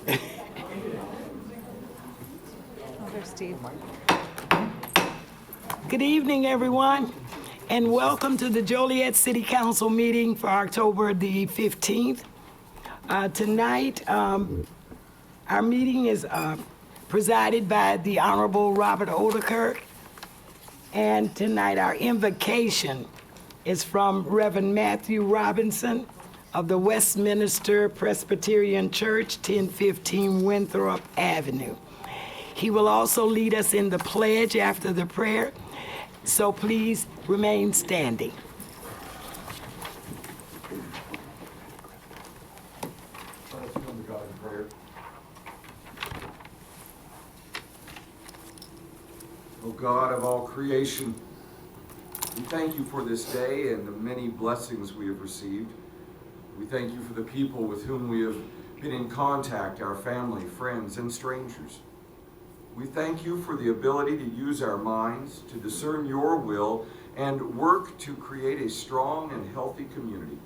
There's Steve. Good evening, everyone, and welcome to the Joliet City Council meeting for October the 15th. Tonight, our meeting is presided by the Honorable Robert Odekirk, and tonight our invocation is from Reverend Matthew Robinson of the Westminster Presbyterian Church, 1015 Winthrop Avenue. He will also lead us in the pledge after the prayer, so please remain standing. Let us come to God in prayer. O God of all creation, we thank you for this day and the many blessings we have received. We thank you for the people with whom we have been in contact, our family, friends, and strangers. We thank you for the ability to use our minds to discern your will and work to create a strong and healthy community.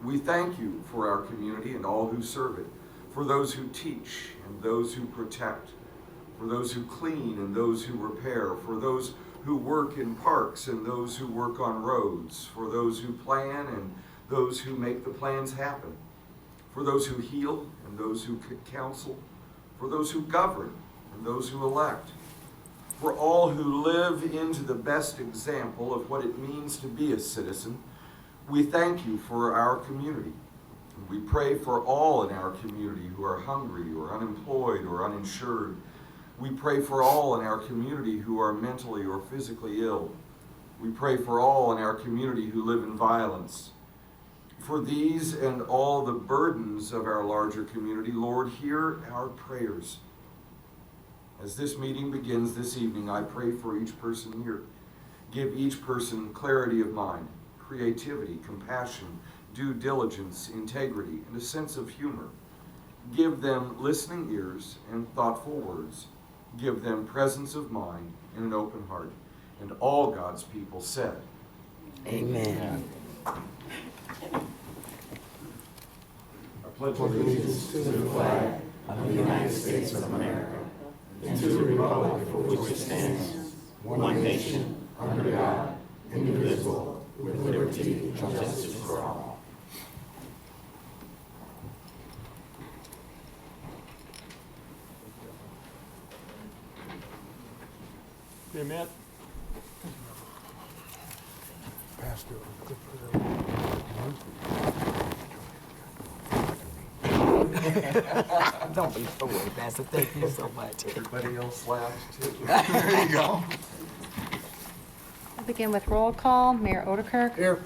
We thank you for our community and all who serve it, for those who teach and those who protect, for those who clean and those who repair, for those who work in parks and those who work on roads, for those who plan and those who make the plans happen, for those who heal and those who counsel, for those who govern and those who elect, for all who live into the best example of what it means to be a citizen. We thank you for our community. And we pray for all in our community who are hungry or unemployed or uninsured. We pray for all in our community who are mentally or physically ill. We pray for all in our community who live in violence. For these and all the burdens of our larger community, Lord, hear our prayers. As this meeting begins this evening, I pray for each person here. Give each person clarity of mind, creativity, compassion, due diligence, integrity, and a sense of humor. Give them listening ears and thoughtful words. Give them presence of mind and an open heart. And all God's people said, Amen. I pledge allegiance to the flag of the United States of America and to the republic for which it stands, one nation, under God, indivisible, with liberty and justice for all. Hey, Matt. Don't be so worried, Pastor. Thank you so much. Everybody else laughed too. There you go. We'll begin with roll call. Mayor Odekirk. Here.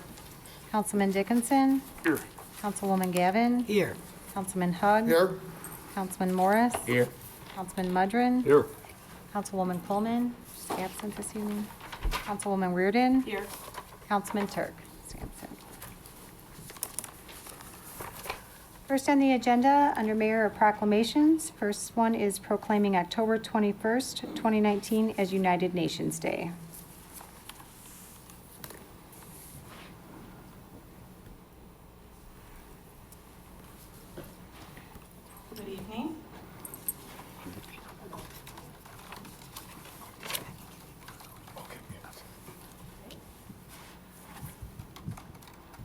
Councilman Dickinson. Here. Councilwoman Gavin. Here. Councilman Hug. Here. Councilman Morris. Here. Councilman Mudrin. Here. Councilwoman Coleman, she's absent this evening. Councilwoman Reardon. Here. Councilman Turk is absent. First on the agenda, under Mayor Proclamations, first one is proclaiming October 21st, 2019 as United Nations Day. Good evening.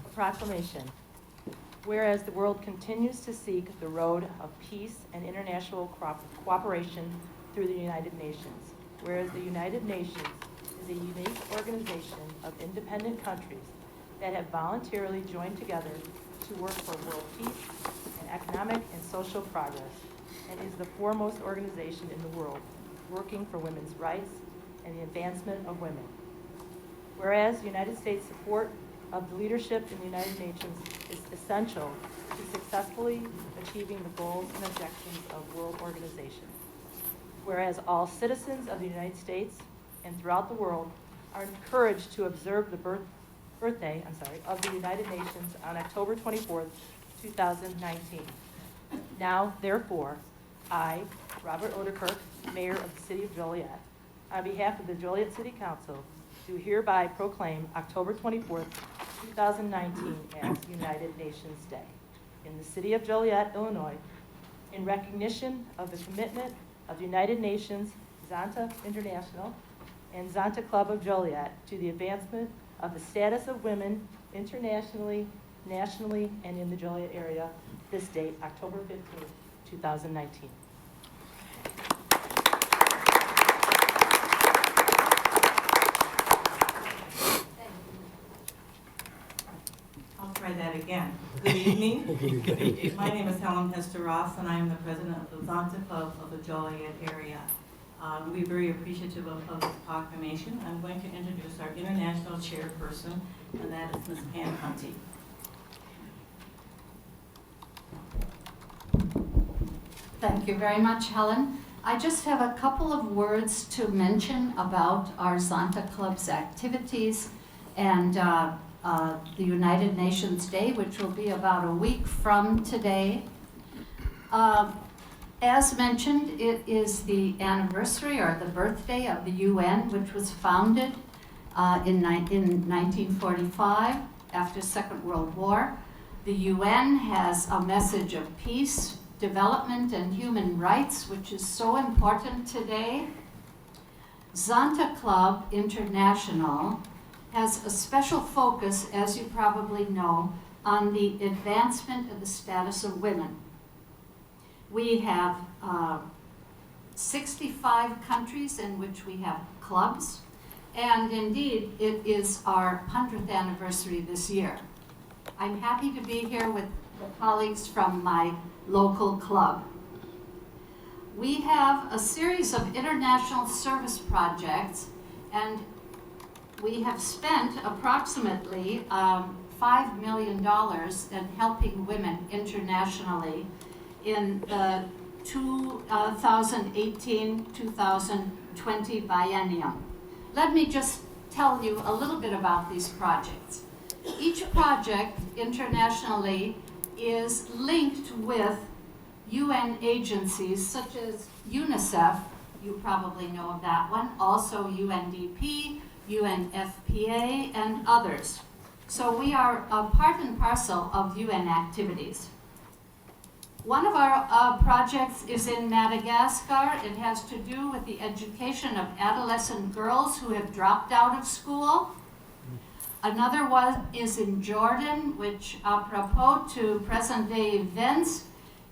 A proclamation. Whereas the world continues to seek the road of peace and international cooperation through the United Nations. Whereas the United Nations is a unique organization of independent countries that have voluntarily joined together to work for world peace and economic and social progress, and is the foremost organization in the world working for women's rights and the advancement of women. Whereas the United States support of the leadership in the United Nations is essential to successfully achieving the goals and objectives of world organization. Whereas all citizens of the United States and throughout the world are encouraged to observe the birthday of the United Nations on October 24th, 2019. Now, therefore, I, Robert Odekirk, Mayor of the City of Joliet, on behalf of the Joliet City Council, do hereby proclaim October 24th, 2019 as United Nations Day in the City of Joliet, Illinois, in in recognition of the commitment of the United Nations, Zonta International, and Zonta Club of Joliet to the advancement of the status of women internationally, nationally, and in the Joliet area, this date, October 15th, 2019. I'll try that again. Good evening. My name is Helen Hester Ross, and I am the president of the Zonta Club of the Joliet area. We're very appreciative of this proclamation. I'm going to introduce our international chairperson, and that is Ms. Pam Hunty. Thank you very much, Helen. I just have a couple of words to mention about our Zonta Club's activities and the United Nations Day, which will be about a week from today. As mentioned, it is the anniversary or the birthday of the UN, which was founded in 1945 after the Second World War. The UN has a message of peace, development, and human rights, which is so important today. Zonta Club International has a special focus, as you probably know, on the advancement of the status of women. We have 65 countries in which we have clubs, and indeed it is our 100th anniversary this year. I'm happy to be here with the colleagues from my local club. We have a series of international service projects, and we have spent approximately $5 million in helping women internationally in the 2018-2020 biennium. Let me just tell you a little bit about these projects. Each project internationally is linked with UN agencies such as UNICEF, you probably know of that one, also UNDP, UNFPA, and others. So we are a part and parcel of UN activities. One of our projects is in Madagascar. It has to do with the education of adolescent girls who have dropped out of school. Another one is in Jordan, which, apropos to present-day events,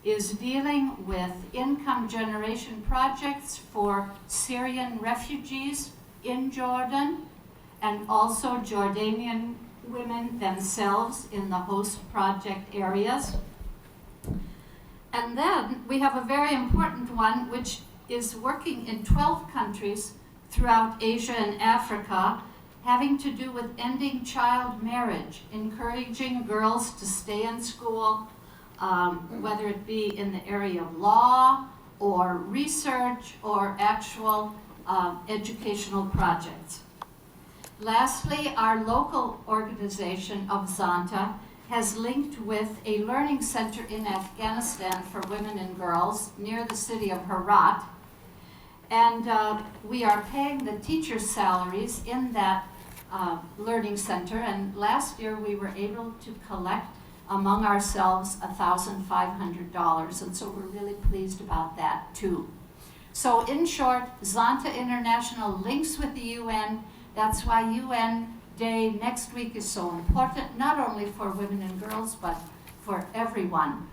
is dealing with income generation projects for Syrian refugees in Jordan, and also Jordanian women themselves in the host project areas. And then we have a very important one, which is working in 12 countries throughout Asia and Africa, having to do with ending child marriage, encouraging girls to stay in school, whether it be in the area of law or research or actual educational projects. Lastly, our local organization of Zonta has linked with a learning center in Afghanistan for women and girls near the city of Herat. And we are paying the teachers' salaries in that learning center. And last year we were able to collect among ourselves $1,500. And so we're really pleased about that too. So in short, Zonta International links with the UN. That's why UN Day next week is so important, not only for women and girls, but for everyone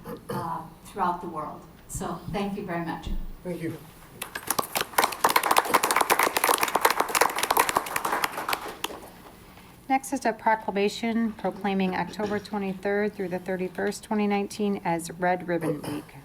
throughout the world. So thank you very much. Thank you. Next is a proclamation proclaiming October 23rd through the 31st, 2019 as Red Ribbon Week.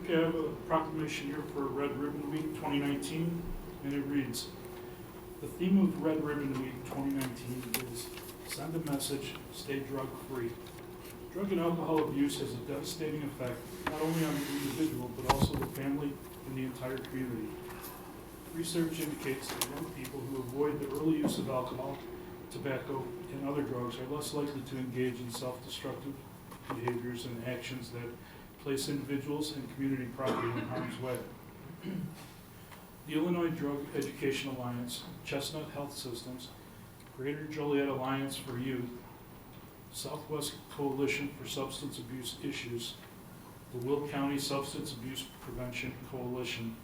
Okay, I have a proclamation here for Red Ribbon Week 2019, and it reads, the theme of Red Ribbon Week 2019 is Send a Message, Stay Drug-Free. Drug and alcohol abuse has a devastating effect not only on the individual, but also the family and the entire community. Research indicates that young people who avoid the early use of alcohol, tobacco, and other drugs are less likely to engage in self-destructive behaviors and actions that place individuals and community property in harm's way. the Illinois Drug Education Alliance, Chestnut Health Systems, Greater Joliet Alliance for Youth, Southwest Coalition for Substance Abuse Issues, the Will County Substance Abuse Prevention Coalition,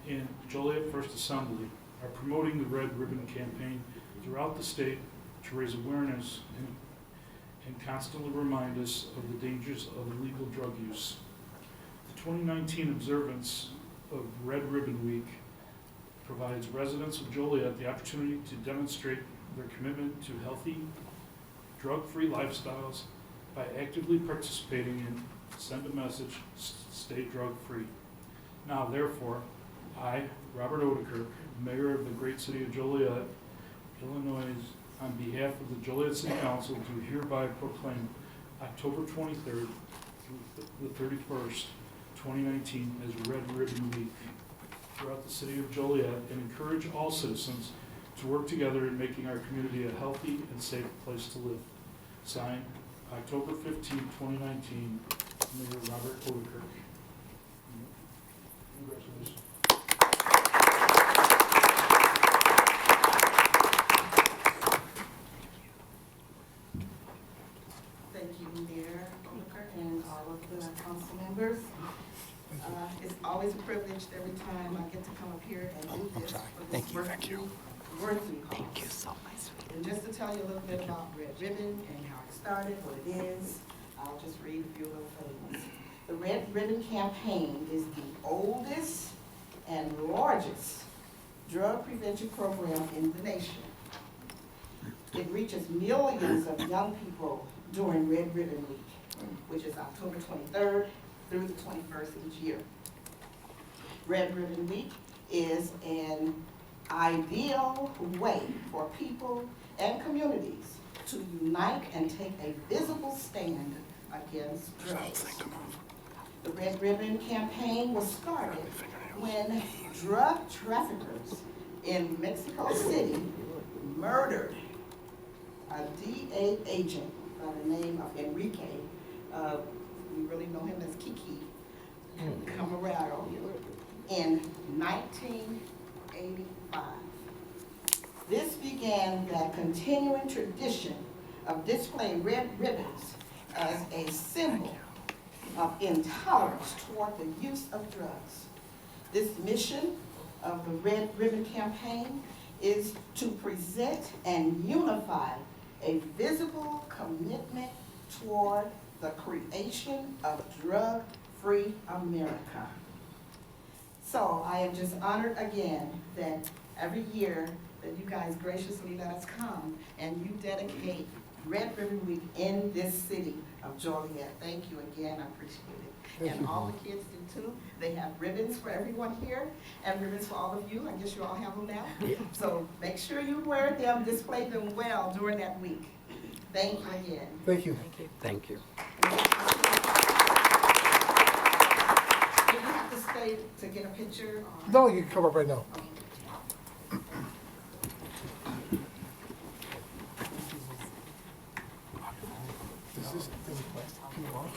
and Joliet First Assembly are promoting the Red Ribbon Campaign throughout the state to raise awareness and constantly remind us of the dangers of illegal drug use. The 2019 observance of Red Ribbon Week provides residents of Joliet the opportunity to demonstrate their commitment to healthy, drug-free lifestyles by actively participating in Send a Message, Stay Drug-Free. Now, therefore, I, Robert Odekirk, Mayor of the great city of Joliet, Illinois, on behalf of the Joliet City Council, do hereby proclaim October 23rd through the 31st, 2019 as Red Ribbon Week throughout the city of Joliet, and encourage all citizens to work together in making our community a healthy and safe place to live. Signed, October 15, 2019, Mayor Robert Odekirk. Congratulations. Thank you, Mayor Odekirk, and all of the council members. It's always a privilege every time I get to come up here and do this for this worthy cause. Thank you so much. And just to tell you a little bit about Red Ribbon and how it started, what it is, I'll just read a few little things. The Red Ribbon Campaign is the oldest and largest drug prevention program in the nation. It reaches millions of young people during Red Ribbon Week, which is October 23rd through the 21st each year. Red Ribbon Week is an ideal way for people and communities to unite and take a visible stand against drugs. The Red Ribbon Campaign was started when drug traffickers in Mexico City murdered a DA agent by the name of Enrique. We really know him as Kiki Camarero in 1985. This began the continuing tradition of displaying red ribbons as a symbol of intolerance toward the use of drugs. This mission of the Red Ribbon Campaign is to present and unify a visible commitment toward the creation of drug-free America. So I am just honored again that every year that you guys graciously let us come and you dedicate Red Ribbon Week in this city of Joliet. Thank you again, I appreciate it. And all the kids do too. They have ribbons for everyone here and ribbons for all of you. I guess you all have them now. So make sure you wear them, display them well during that week. Thank you again. Thank you. Thank you. Do you have to stay to get a picture? Or? No, you can come up right now. Does this thing peel off?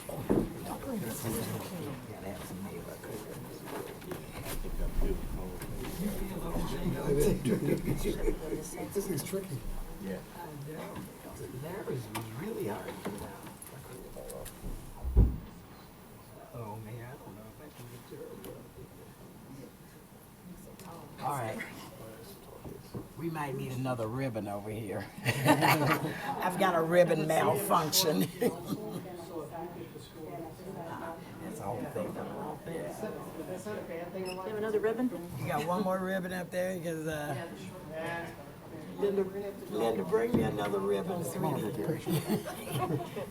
This is tricky. Yeah. That was really hard to get out. Oh, man, I don't know if I can get to her. All right. We might need another ribbon over here. I've got a ribbon malfunction. That's the whole thing. You have another ribbon? You got one more ribbon up there? Because, Linda, bring me another ribbon, sweetie.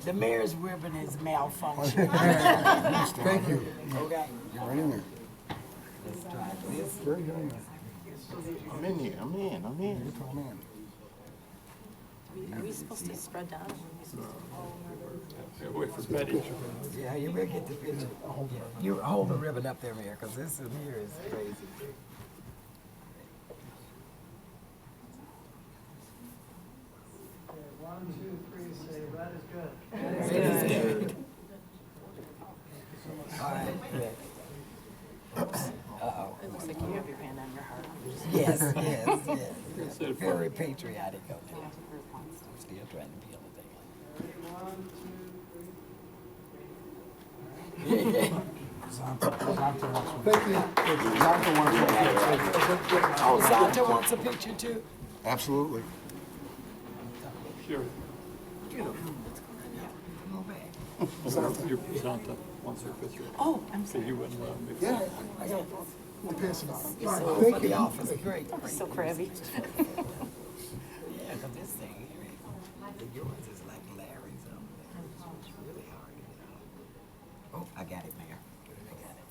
The mayor's ribbon is malfunction. Thank you. Okay. Right in there. Let's try this. Very good. I'm in here. I'm in. You're a tall man. Are we supposed to spread down? Wait for Betty. Yeah, you better get the picture. You hold the ribbon up there, Mayor, because this in here is crazy. One, two, three, say red is good. Red is good. All right. Oops. Uh-oh. It looks like you have your hand on your heart. Yes, yes, yes. Very patriotic of them. Still trying to peel the thing. Thank you. Zonta wants Oh, Zonta wants a picture too? Absolutely. Sure. Zonta wants her picture. Oh, I'm So sorry. you wouldn't let me. Yeah, I got it. We'll pass it on. For Thank the you. office, great. So crabby. Yeah, because this thing here, yours is like Larry's up there. It's really hard to get out. Oh, I got it, Mayor. I got it.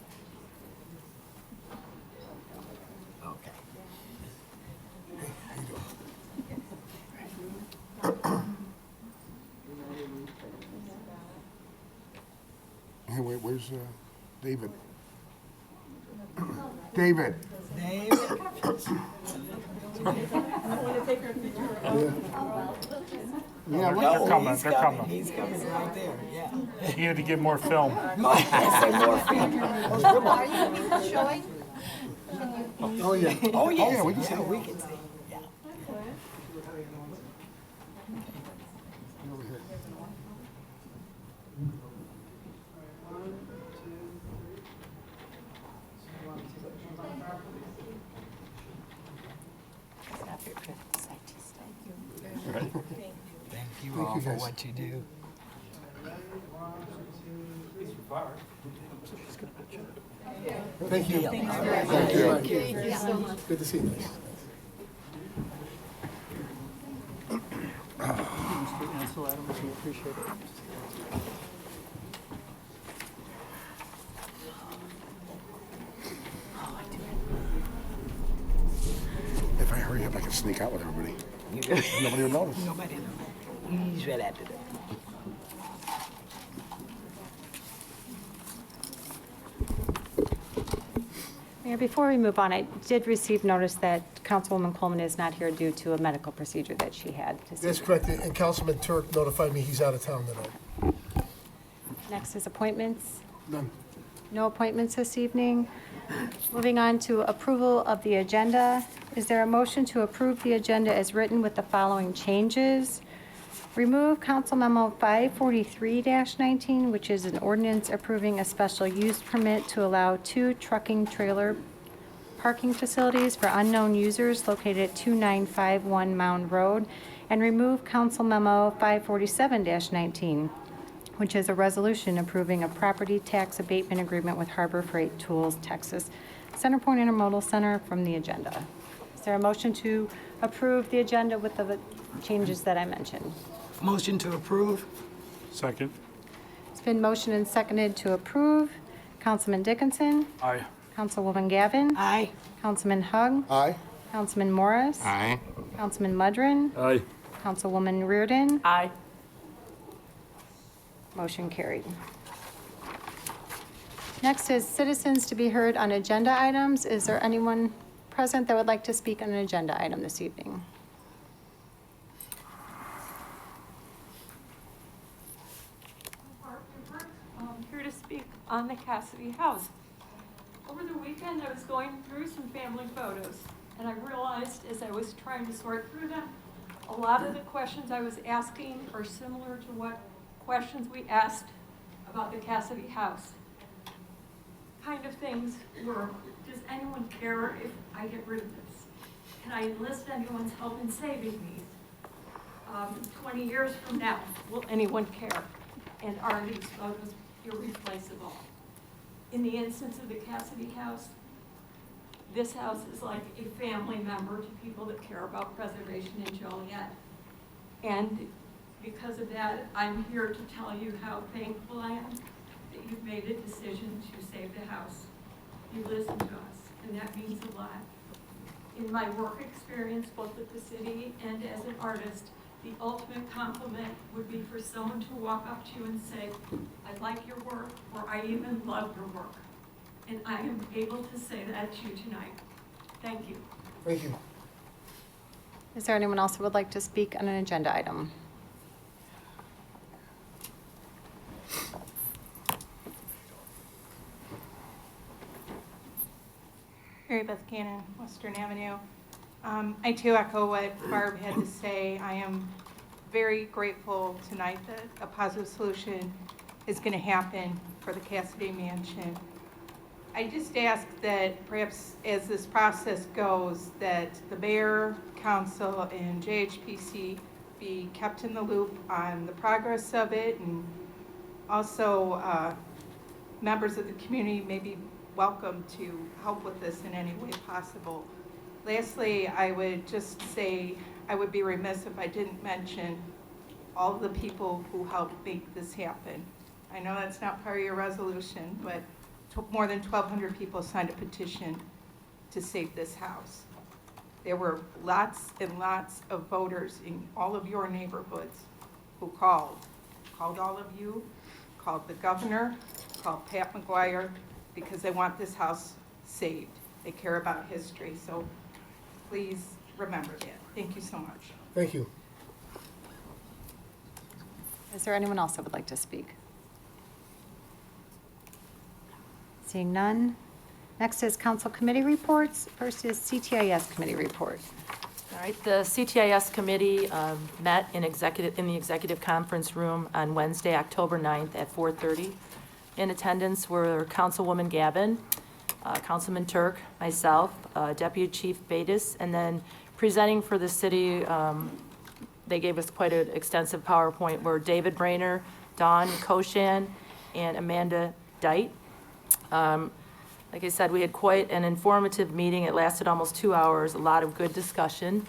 Okay. Hey, wait, where's David? David. David. Yeah, No, coming, he's they're coming. coming. He's coming right there, yeah. You need to get more film. Say more film. Are you showing? Oh, yeah. Oh, yes. yeah, we can see Yeah, it. we can see. Yeah. Over here. Thank you Thank all you, for guys. what you do. Thank you. Thank you. Good to see you guys. Ansel Adams, we appreciate it. If I hurry up, I can sneak out with everybody. Nobody will notice. Nobody knows. He's right after that. Mayor, before we move on, I did receive notice that Councilwoman Coleman is not here due to a medical procedure that she had this That's evening. correct, and Councilman Turk notified me he's out of town tonight. Next is appointments. None. No appointments this evening. Moving on to approval of the agenda. Is there a motion to approve the agenda as written with the following changes? Remove Council Memo 543-19, which is an ordinance approving a special use permit to allow 2 trucking trailer parking facilities for unknown users located at 2951 Mound Road, and remove Council Memo 547-19, which is a resolution approving a property tax abatement agreement with Harbor Freight Tools, Texas Centerpoint Intermodal Center from the agenda. Is there a motion to approve the agenda with the changes that I mentioned? Motion to approve? Second. It's been motioned and seconded to approve. Councilman Dickinson? Aye. Councilwoman Gavin? Aye. Councilman Hug? Aye. Councilman Morris? Aye. Councilman Mudrin? Aye. Councilwoman Reardon? Aye. Motion carried. Next is citizens to be heard on agenda items. Is there anyone present that would like to speak on an agenda item this evening? I'm here to speak on the Cassidy house. Over the weekend, I was going through some family photos, and I realized as I was trying to sort through them, a lot of the questions I was asking are similar to what questions we asked about the Cassidy house. Kind of things were, does anyone care if I get rid of this? Can I enlist anyone's help in saving these? 20 years from now, will anyone care? And are these photos irreplaceable? In the instance of the Cassidy house, this house is like a family member to people that care about preservation in Joliet. And because of that, I'm here to tell you how thankful I am that you've made a decision to save the house. You listened to us, and that means a lot. In my work experience, both at the city and as an artist, the ultimate compliment would be for someone to walk up to you and say, I like your work, or I even love your work. And I am able to say that to you tonight. Thank you. Thank you. Is there anyone else who would like to speak on an agenda item? Mary Beth Cannon, Western Avenue. I too echo what Barb had to say. I am very grateful tonight that a positive solution is going to happen for the Cassidy Mansion. I just ask that perhaps as this process goes, that the mayor, council, and JHPC be kept in the loop on the progress of it, and also members of the community may be welcome to help with this in any way possible. Lastly, I would just say I would be remiss if I didn't mention all of the people who helped make this happen. I know that's not part of your resolution, but more than 1,200 people signed a petition to save this house. There were lots and lots of voters in all of your neighborhoods who called all of you, called the governor, called Pat McGuire, because they want this house saved. They care about history, so please remember that. Thank you so much. Thank you. Is there anyone else that would like to speak? Seeing none. Next is council committee reports. First is CTIS committee report. All right, the CTIS committee met in the executive conference room on Wednesday, October 9th at 4:30. In attendance were Councilwoman Gavin, Councilman Turk, myself, Deputy Chief Batis, and then presenting for the city, they gave us quite an extensive PowerPoint, were David Brainer, Dawn Koshan, and Amanda Dite. Like I said, we had quite an informative meeting. It lasted almost 2 hours, a lot of good discussion.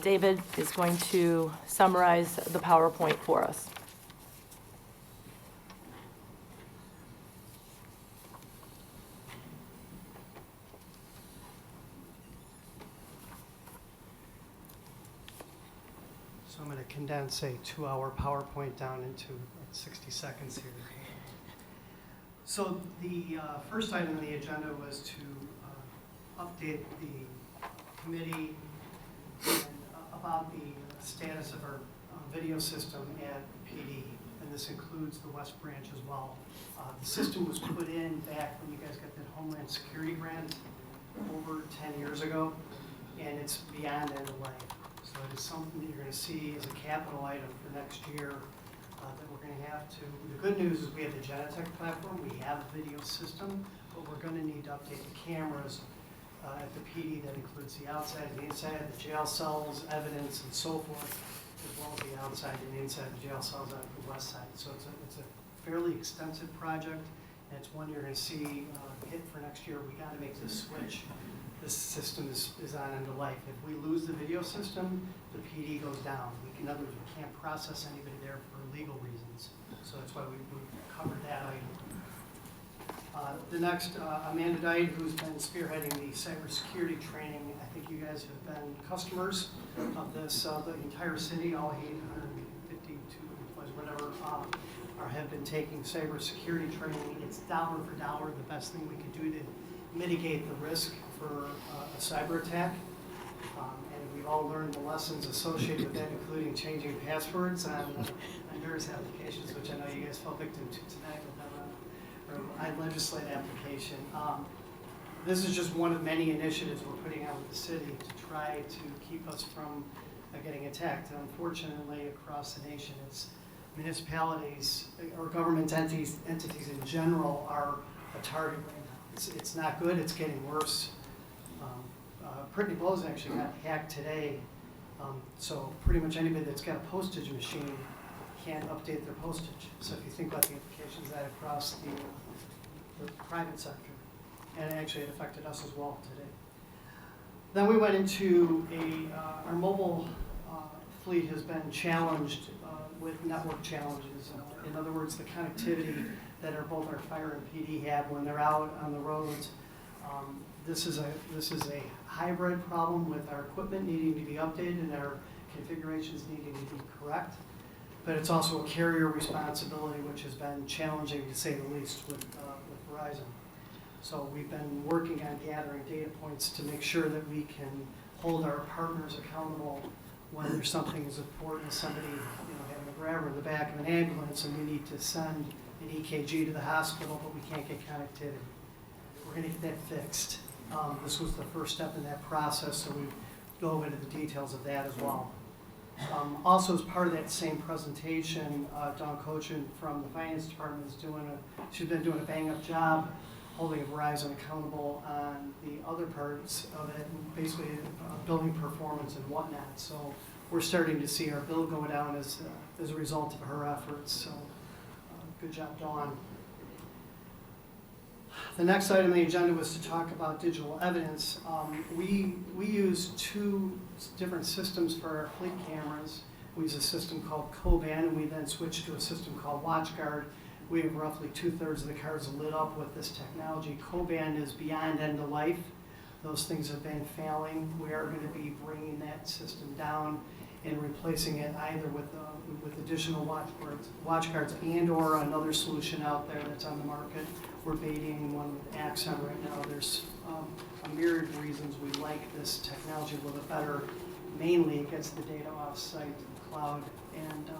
David is going to summarize the PowerPoint for us. So I'm going to condense a 2-hour PowerPoint down into 60 seconds here. So the first item on the agenda was to update the committee about the status of our video system at PD, and this includes the West Branch as well. The system was put in back when you guys got that Homeland Security grant over 10 years ago, and it's beyond end of life. So it is something that you're going to see as a capital item for next year. That we're going to have to, the good news is we have the Genetech platform, we have a video system, but we're going to need to update the cameras at the PD. That includes the outside and the inside, the jail cells, evidence, and so forth, as well as the outside and the inside of the jail cells on the west side. So it's a fairly extensive project, and it's one you're going to see hit for next year. We got to make this switch. This system is on end of life. If we lose the video system, the PD goes down. In other words, we can't process anybody there for legal reasons. So that's why we covered that item. The next, Amanda Dite, who's been spearheading the cybersecurity training. I think you guys have been customers of this. The entire city, all 852 employees, whatever, have been taking cybersecurity training. It's dollar for dollar the best thing we could do to mitigate the risk for a cyber attack. And we've all learned the lessons associated with that, including changing passwords on various applications, which I know you guys fell victim to tonight with our iLegislate application. This is just one of many initiatives we're putting out with the city to try to keep us from getting attacked. And unfortunately, across the nation, it's municipalities or government entities in general are a target right now. It's not good, it's getting worse. Brittany Bowes actually got hacked today, so pretty much anybody that's got a postage machine can't update their postage. So if you think about the implications of that across the private sector, and actually it affected us as well today. Then we went into our mobile fleet has been challenged with network challenges. In other words, the connectivity that both our fire and PD have when they're out on the roads. This is a hybrid problem with our equipment needing to be updated and our configurations needing to be correct. But it's also a carrier responsibility, which has been challenging to say the least with Verizon. So we've been working on gathering data points to make sure that we can hold our partners accountable when there's something as important as somebody having a grabber in the back of an ambulance and we need to send an EKG to the hospital, but we can't get connectivity. We're going to get that fixed. This was the first step in that process, so we dove into the details of that as well. Also, as part of that same presentation, Dawn Cochin from the Finance Department she's been doing a bang-up job holding Verizon accountable on the other parts of it, and basically building performance and whatnot. So we're starting to see our bill go down as a result of her efforts. So good job, Dawn. The next item on the agenda was to talk about digital evidence. We use two different systems for our fleet cameras. We use a system called Coban, and we then switched to a system called WatchGuard. We have roughly 2/3 of the cars lit up with this technology. Coban is beyond end of life. Those things have been failing. We are going to be bringing that system down and replacing it either with additional WatchGuards and or another solution out there that's on the market. We're baiting one with Axon right now. There's a myriad of reasons we like this technology a little bit better. Mainly it gets the data off-site to the cloud, and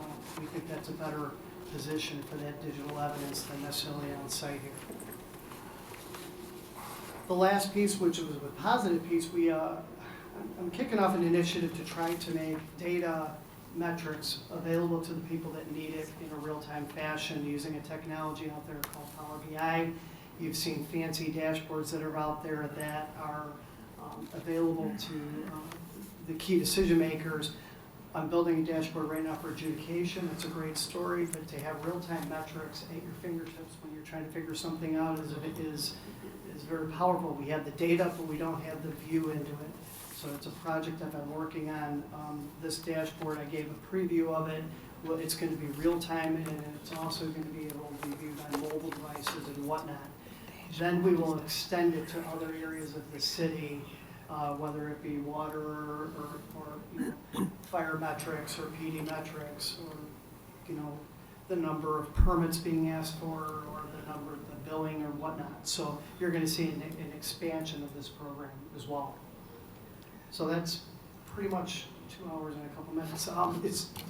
we think that's a better position for that digital evidence than necessarily on site here. The last piece, which was a positive piece, I'm kicking off an initiative to try to make data metrics available to the people that need it in a real-time fashion using a technology out there called Power BI. You've seen fancy dashboards that are out there that are available to the key decision makers. I'm building a dashboard right now for adjudication. It's a great story, but to have real-time metrics at your fingertips when you're trying to figure something out is very powerful. We have the data, but we don't have the view into it. So it's a project I've been working on. This dashboard, I gave a preview of it. Well, it's going to be real-time, and it's also going to be able to be viewed on mobile devices and whatnot. Then we will extend it to other areas of the city, whether it be water or fire metrics or PD metrics, or the number of permits being asked for, or the number of the billing or whatnot. So you're going to see an expansion of this program as well. So that's pretty much 2 hours and a couple minutes. Do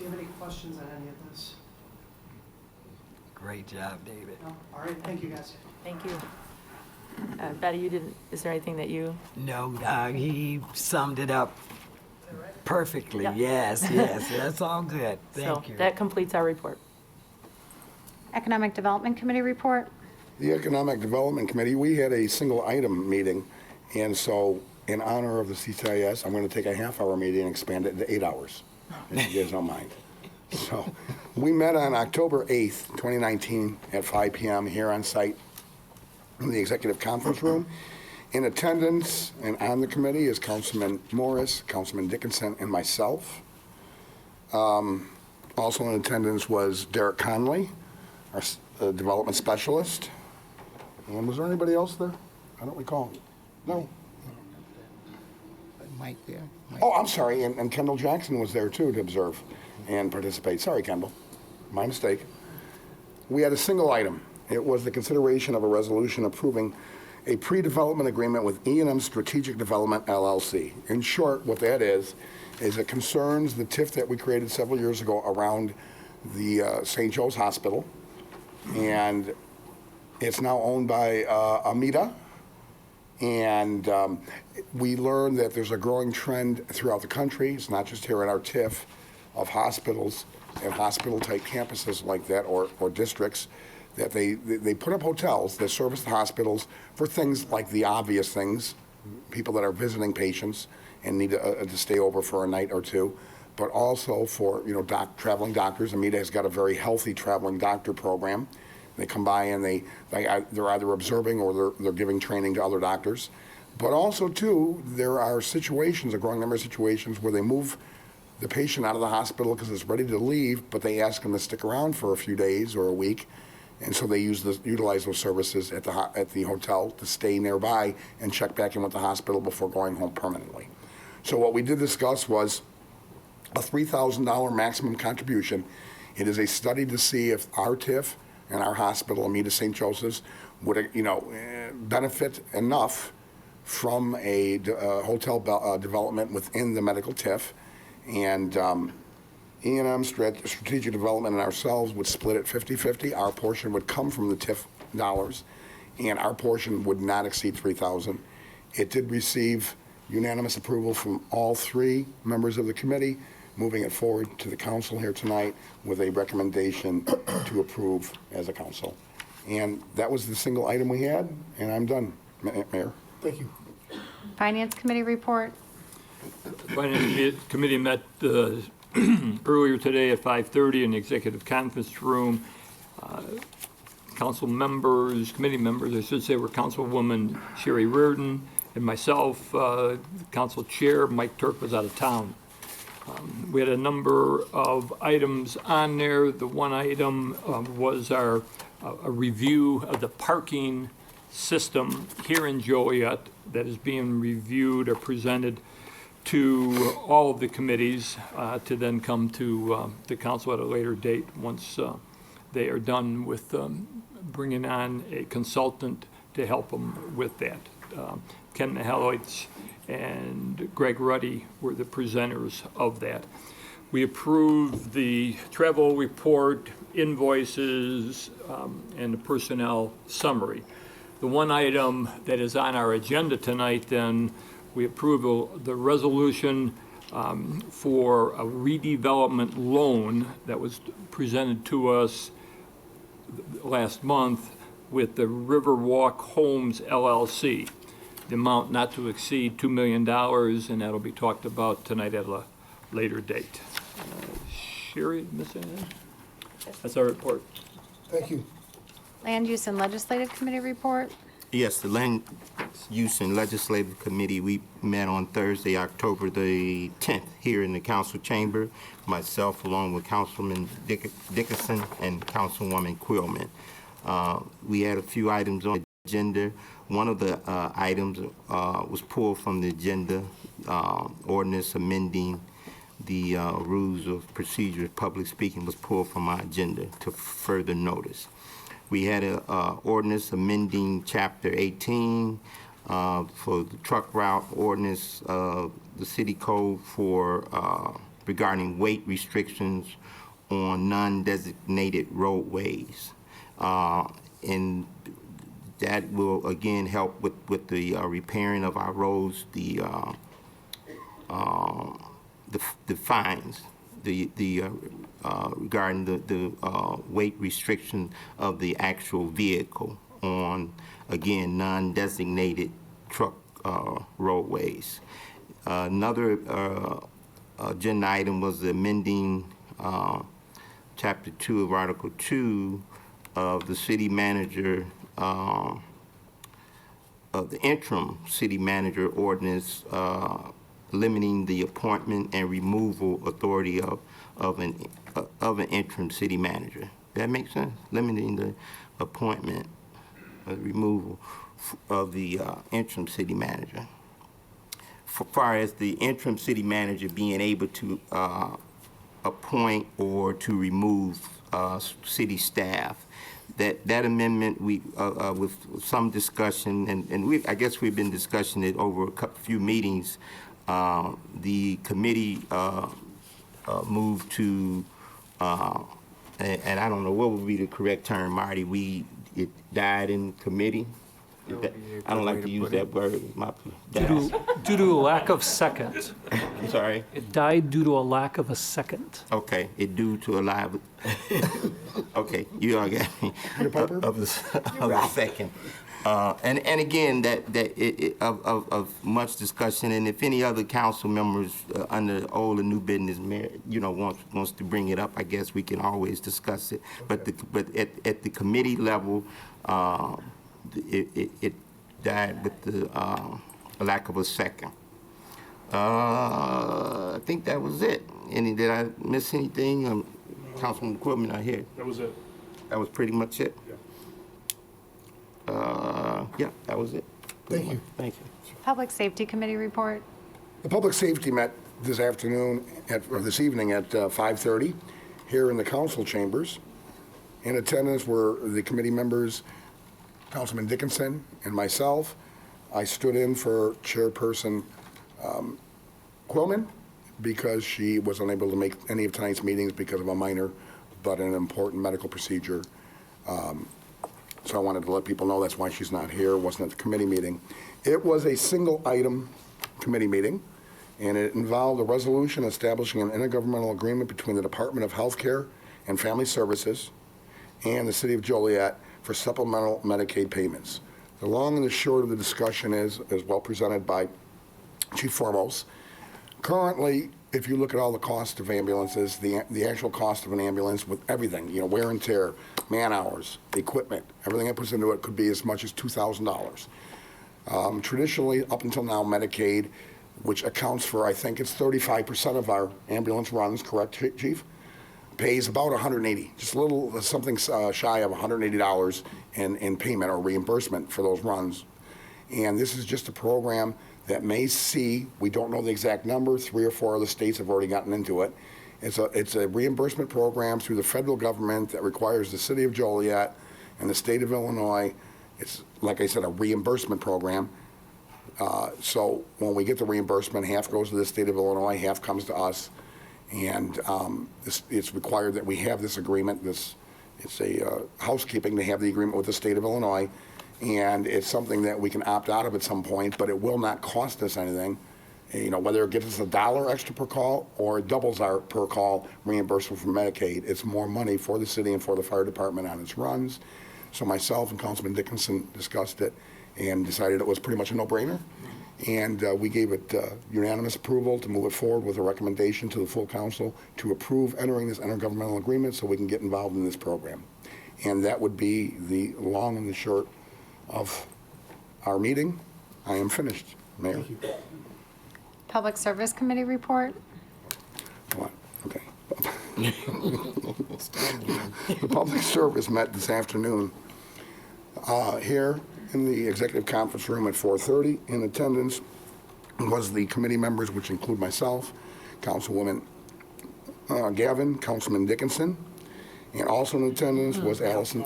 you have any questions on any of this? Great job, David. No? All right, thank you guys. Thank you. Betty, is there anything that you? No, he summed it up perfectly. Yep. Yes, that's all good. Thank you. That completes our report. Economic Development Committee report. The Economic Development Committee, we had a single item meeting, and so in honor of the CCIS, I'm going to take a half-hour meeting and expand it to 8 hours, if you guys don't mind. So we met on October 8th, 2019 at 5 p.m. here on site in the executive conference room. In attendance and on the committee is Councilman Morris, Councilman Dickinson, and myself. Also in attendance was Derek Conley, our development specialist. And was there anybody else there? I don't recall. No. Mike there. Oh, I'm sorry, and Kendall Jackson was there too to observe and participate. Sorry, Kendall, my mistake. We had a single item. It was the consideration of a resolution approving a pre-development agreement with E&M Strategic Development, LLC. In short, what that is it concerns the TIF that we created several years ago around the St. Joe's Hospital, and it's now owned by Amita. And we learned that there's a growing trend throughout the country, it's not just here at our TIF, of hospitals and hospital-type campuses like that, or districts, that they put up hotels that service the hospitals for things like the obvious things, people that are visiting patients and need to stay over for a night or two, but also for traveling doctors. Amita has got a very healthy traveling doctor program. They come by and they're either observing or they're giving training to other doctors. But also, too, there are situations, a growing number of situations, where they move the patient out of the hospital because it's ready to leave, but they ask them to stick around for a few days or a week. And so they utilize those services at the hotel to stay nearby and check back in with the hospital before going home permanently. So what we did discuss was a $3,000 maximum contribution. It is a study to see if our TIF and our hospital, Amita St. Joseph's, would benefit enough from a hotel development within the medical TIF, and E&M Strategic Development and ourselves would split it 50-50. Our portion would come from the TIF dollars, and our portion would not exceed $3,000. It did receive unanimous approval from all three members of the committee, moving it forward to the council here tonight with a recommendation to approve as a council. And that was the single item we had, and I'm done, Mayor. Thank you. Finance Committee report. Finance Committee met earlier today at 5:30 in the executive conference room. Council members, committee members, I should say, were Councilwoman Sherry Reardon and myself. Council Chair Mike Turk was out of town. We had a number of items on there. The one item was a review of the parking system here in Joliet that is being reviewed or presented to all of the committees to then come to the council at a later date once they are done with bringing on a consultant to help them with that. Ken Mahaloitz and Greg Ruddy were the presenters of that. We approved the travel report, invoices, and the personnel summary. The one item that is on our agenda tonight, then, we approve the resolution for a redevelopment loan that was presented to us last month with the Riverwalk Homes LLC. The amount not to exceed $2 million, and that'll be talked about tonight at a later date. Sherry, Ms. Ann? That's our report. Thank you. Land Use and Legislative Committee report. Yes, the Land Use and Legislative Committee, we met on Thursday, October the 10th, here in the council chamber, myself along with Councilman Dickinson and Councilwoman Quillman. We had a few items on the agenda. One of the items was pulled from the agenda, ordinance amending the rules of procedure. Public speaking was pulled from our agenda to further notice. We had an ordinance amending Chapter 18 for the truck route ordinance, the city code for regarding weight restrictions on non-designated roadways. And that will again help with the repairing of our roads, the fines, regarding the weight restriction of the actual vehicle on, again, non-designated truck roadways. Another agenda item was amending Chapter 2 of Article 2 of the city manager, of the interim city manager ordinance, limiting the appointment and removal authority of an interim city manager. That makes sense? Limiting the appointment removal of the interim city manager. For far as the interim city manager being able to appoint or to remove city staff. That amendment, we with some discussion, and I guess we've been discussing it over a few meetings. The committee moved to, and I don't know what would be the correct term, Marty. It died in committee. I don't like to use that word. Due to a lack of second. I'm sorry? It died due to a lack of a second. Okay, it due to a lack of, okay, you all got me, of the second. And again, of much discussion, and if any other council members under old or new business, wants to bring it up, I guess we can always discuss it. Okay. But at the committee level, it died with the lack of a second. I think that was it. Did I miss anything? Councilman Quillman, not here. That was it. That was pretty much it. Yeah. Yeah, that was it. Thank you. Thank you. Public Safety Committee report. The Public Safety met this afternoon, or this evening at 5:30 here in the council chambers. In attendance were the committee members, Councilman Dickinson and myself. I stood in for Chairperson Quillman because she was unable to make any of tonight's meetings because of a minor but an important medical procedure. So I wanted to let people know that's why she's not here, wasn't at the committee meeting. It was a single-item committee meeting, and it involved a resolution establishing an intergovernmental agreement between the Department of Health Care and Family Services and the City of Joliet for supplemental Medicaid payments. The long and the short of the discussion is well presented by Chief Foremost. Currently, if you look at all the cost of ambulances, the actual cost of an ambulance with everything, you know, wear and tear, man hours, equipment, everything that puts into it could be as much as $2,000. Traditionally, up until now, Medicaid, which accounts for, I think it's 35% of our ambulance runs, correct, Chief? Pays about $180, just a little, something shy of $180 in payment or reimbursement for those runs. And this is just a program that may see, we don't know the exact number, 3 or 4 other states have already gotten into it. It's a reimbursement program through the federal government that requires the City of Joliet and the state of Illinois. It's, like I said, a reimbursement program. So when we get the reimbursement, half goes to the state of Illinois, half comes to us. And it's required that we have this agreement. It's a housekeeping to have the agreement with the state of Illinois. And it's something that we can opt out of at some point, but it will not cost us anything. You know, whether it gives us $1 extra per call or it doubles our per call reimbursement from Medicaid, it's more money for the city and for the fire department on its runs. So myself and Councilman Dickinson discussed it and decided it was pretty much a no-brainer. And we gave it unanimous approval to move it forward with a recommendation to the full council to approve entering this intergovernmental agreement so we can get involved in this program. And that would be the long and the short of our meeting. I am finished, Mayor. Thank you. Public Service Committee report. What? Okay. The public service met this afternoon here in the executive conference room at 4:30. In attendance was the committee members, which include myself, Councilwoman Gavin, Councilman Dickinson, and also in attendance was Allison.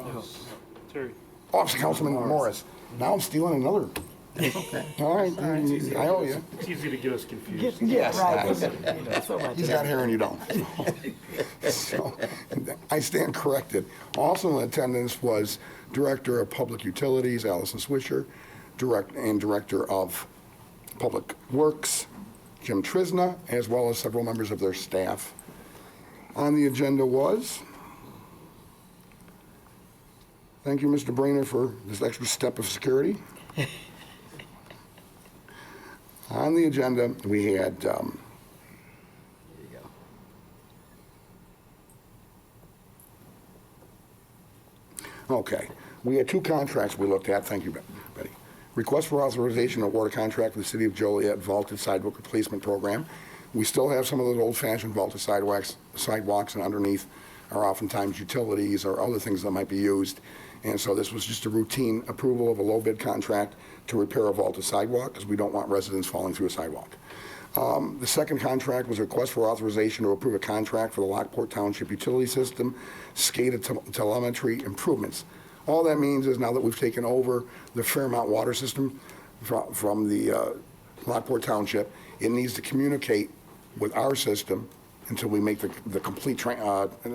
Oh, Councilman Morris. Now I'm stealing another. Okay. All right. I owe you. It's easy to get us confused. Yes. Right. He's got hair and you don't. So I stand corrected. Also in attendance was Director of Public Utilities, Allison Swisher, Director of Public Works, Jim Trisna, as well as several members of their staff. On the agenda was, thank you, Mr. Brainer, for this extra step of security. On the agenda, we had okay. We had 2 contracts we looked at. Thank you, Betty. Request for authorization to award a contract with the City of Joliet Vaulted Sidewalk Replacement Program. We still have some of those old-fashioned vaulted sidewalks, and underneath are oftentimes utilities or other things that might be used. And so this was just a routine approval of a low-bid contract to repair a vaulted sidewalk, because we don't want residents falling through a sidewalk. The second contract was a request for authorization to approve a contract for the Lockport Township Utility System SCADA telemetry improvements. All that means is now that we've taken over the Fairmount water system from the Lockport Township, it needs to communicate with our system until we make the complete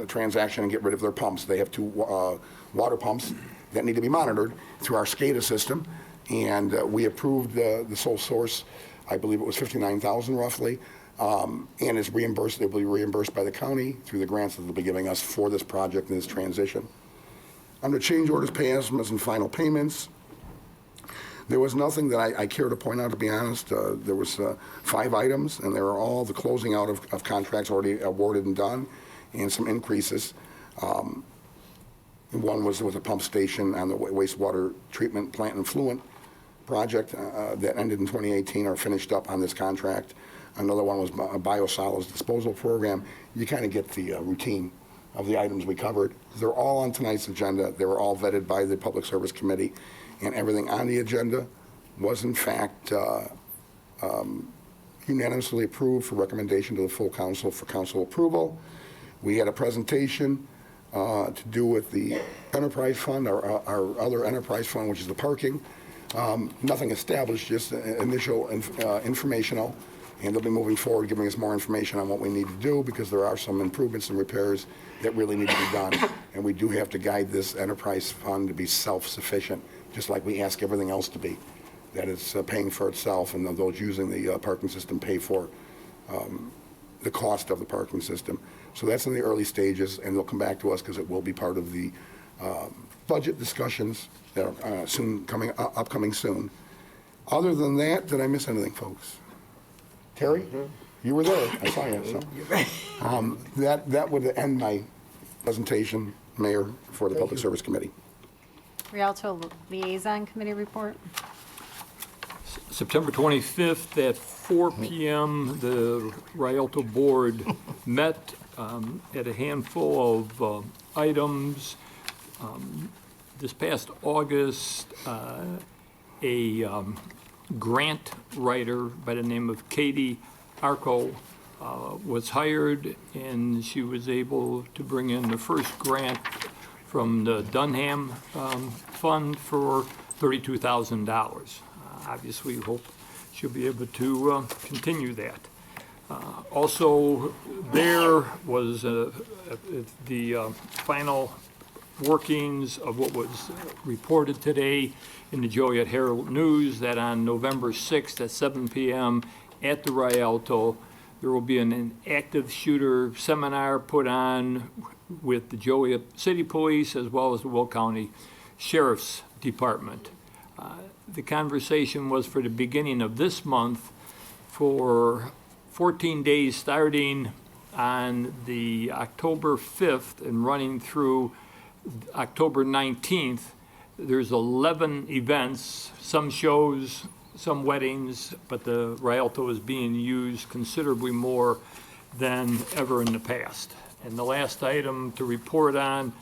transaction and get rid of their pumps. They have 2 water pumps that need to be monitored through our SCADA system. And we approved the sole source, I believe it was $59,000 roughly, and it's reimbursed. It will be reimbursed by the county through the grants that they'll be giving us for this project and this transition. Under change orders, pay estimates, and final payments, there was nothing that I care to point out, to be honest. There was 5 items, and they were all the closing out of contracts already awarded and done, and some increases. One was a pump station on the wastewater treatment plant and effluent project that ended in 2018 or finished up on this contract. Another one was a biosolids disposal program. You kind of get the routine of the items we covered. They're all on tonight's agenda. They were all vetted by the Public Service Committee, and everything on the agenda was in fact unanimously approved for recommendation to the full council for council approval. We had a presentation to do with the enterprise fund, our other enterprise fund, which is the parking. Nothing established, just initial informational. And they'll be moving forward, giving us more information on what we need to do, because there are some improvements and repairs that really need to be done. And we do have to guide this enterprise fund to be self-sufficient, just like we ask everything else to be, that it's paying for itself, and those using the parking system pay for the cost of the parking system. So that's in the early stages, and they'll come back to us because it will be part of the budget discussions that are upcoming soon. Other than that, did I miss anything, folks? Terry, you were there. I saw you. So. That would end my presentation, Mayor, for the Public Service Committee. Rialto Liaison Committee report. September 25th at 4 p.m., the Rialto Board met at a handful of items. This past August, a grant writer by the name of Katie Arco was hired, and she was able to bring in the first grant from the Dunham Fund for $32,000. Obviously, we hope she'll be able to continue that. Also, there was the final workings of what was reported today in the Joliet Herald News, that on November 6th at 7 p.m. at the Rialto, there will be an active shooter seminar put on with the Joliet City Police as well as the Will County Sheriff's Department. The conversation was for the beginning of this month for 14 days starting on the October 5th and running through October 19th. There's 11 events, some shows, some weddings, but the Rialto is being used considerably more than ever in the past. And the last item to report on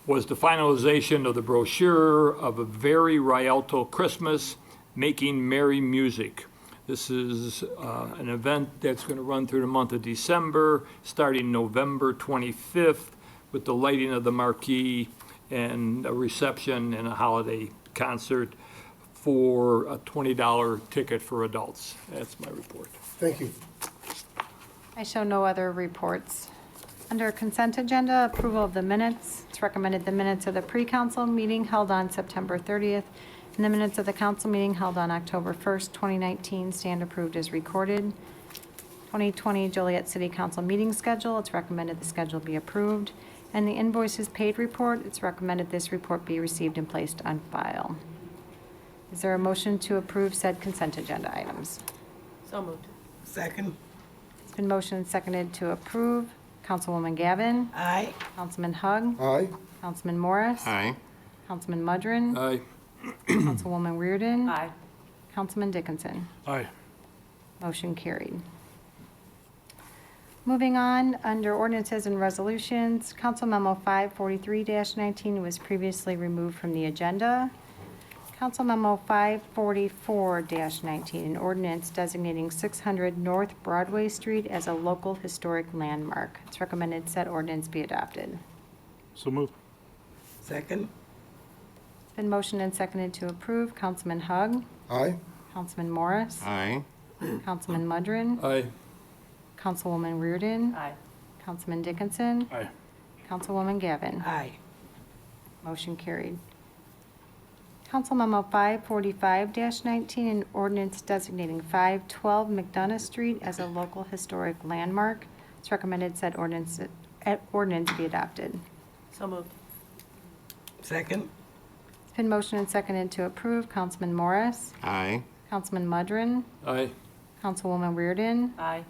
was the finalization of the brochure of A Very Rialto Christmas, Making Merry Music. This is an event that's going to run through the month of December, starting November 25th, with the lighting of the marquee and a reception and a holiday concert for a $20 ticket for adults. That's my report. Thank you. I show no other reports. Under consent agenda, approval of the minutes. It's recommended the minutes of the pre-council meeting held on September 30th and the minutes of the council meeting held on October 1st, 2019 stand approved as recorded. 2020 Joliet City Council meeting schedule. It's recommended the schedule be approved. And the invoices paid report. It's recommended this report be received and placed on file. Is there a motion to approve said consent agenda items? So moved. Second. It's been motioned and seconded to approve. Councilwoman Gavin. Aye. Councilman Hug. Aye. Councilman Morris. Aye. Councilman Mudrin. Aye. Councilwoman Reardon. Aye. Councilman Dickinson. Aye. Motion carried. Moving on, under ordinances and resolutions, Council Memo 543-19 was previously removed from the agenda. Council Memo 544-19, an ordinance designating 600 North Broadway Street as a local historic landmark. It's recommended said ordinance be adopted. So moved. Second. It's been motioned and seconded to approve. Councilman Hug. Aye. Councilman Morris. Aye. Councilman Mudrin. Aye. Councilwoman Reardon. Aye. Councilman Dickinson. Aye. Councilwoman Gavin. Aye. Motion carried. Council Memo 545-19, an ordinance designating 512 McDonough Street as a local historic landmark. It's recommended said ordinance be adopted. So moved. Second. It's been motioned and seconded to approve. Councilman Morris. Aye. Councilman Mudrin. Aye. Councilwoman Reardon. Aye.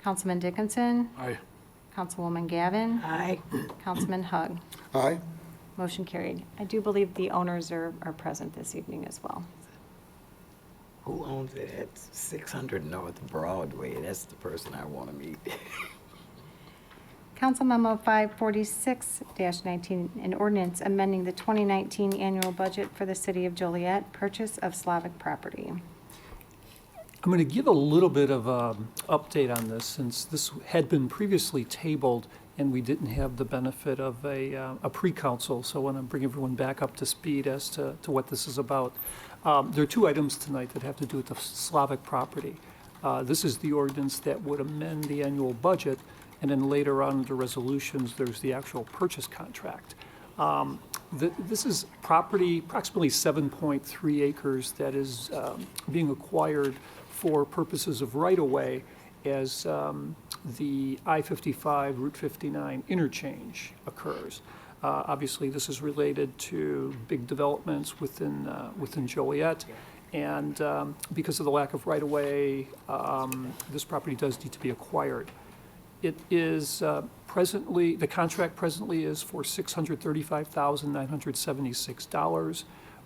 Councilman Dickinson. Aye. Councilwoman Gavin. Aye. Councilman Hug. Aye. Motion carried. I do believe the owners are present this evening as well. Who owns it at 600 North Broadway? That's the person I want to meet. Council Memo 546-19, an ordinance amending the 2019 annual budget for the city of Joliet, purchase of Slavic property. I'm going to give a little bit of an update on this, since this had been previously tabled and we didn't have the benefit of a pre-council, so I want to bring everyone back up to speed as to what this is about. There are two items tonight that have to do with the Slavic property. This is the ordinance that would amend the annual budget, and then later on under resolutions, there's the actual purchase contract. This is property, approximately 7.3 acres, that is being acquired for purposes of right-of-way as the I-55 Route 59 interchange occurs. Obviously, this is related to big developments within Joliet, and because of the lack of right-of-way, this property does need to be acquired. It is presently, the contract presently is for $635,976,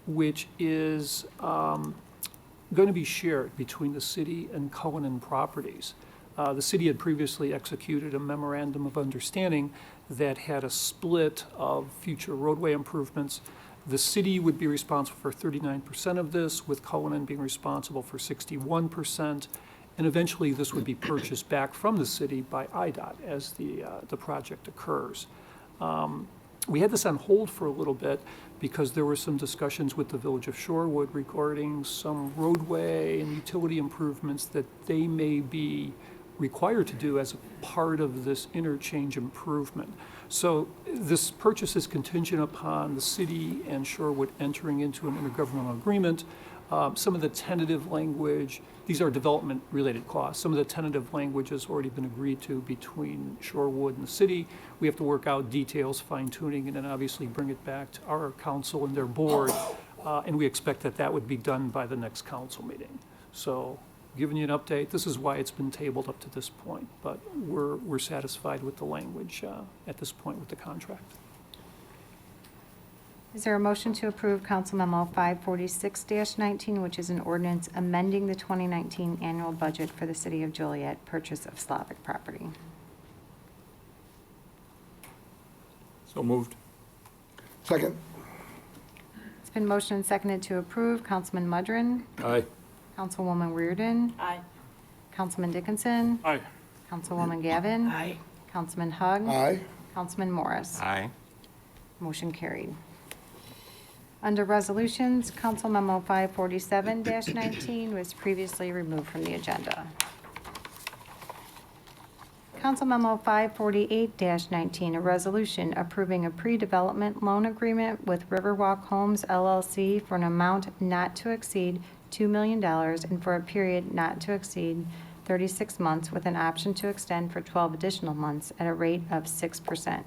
which is going to be shared between the city and Cohen Properties. The city had previously executed a memorandum of understanding that had a split of future roadway improvements. The city would be responsible for 39% of this, with Cohen being responsible for 61%. And eventually, this would be purchased back from the city by IDOT as the project occurs. We had this on hold for a little bit because there were some discussions with the Village of Shorewood regarding some roadway and utility improvements that they may be required to do as a part of this interchange improvement. So this purchase is contingent upon the city and Shorewood entering into an intergovernmental agreement. Some of the tentative language, these are development-related costs. Some of the tentative language has already been agreed to between Shorewood and the city. We have to work out details, fine-tuning, and then obviously bring it back to our council and their board. And we expect that that would be done by the next council meeting. So, giving you an update, this is why it's been tabled up to this point. But we're satisfied with the language at this point with the contract. Is there a motion to approve Council Memo 546-19, which is an ordinance amending the 2019 annual budget for the City of Joliet purchase of Slavic property? So moved. Second. It's been motioned and seconded to approve. Councilman Mudrin? Aye. Councilwoman Reardon? Aye. Councilman Dickinson? Aye. Councilwoman Gavin? Aye. Councilman Hug? Aye. Councilman Morris? Aye. Motion carried. Under resolutions, Council Memo 547-19 was previously removed from the agenda. Council Memo 548-19, a resolution approving a pre-development loan agreement with Riverwalk Homes LLC for an amount not to exceed $2 million and for a period not to exceed 36 months with an option to extend for 12 additional months at a rate of 6%.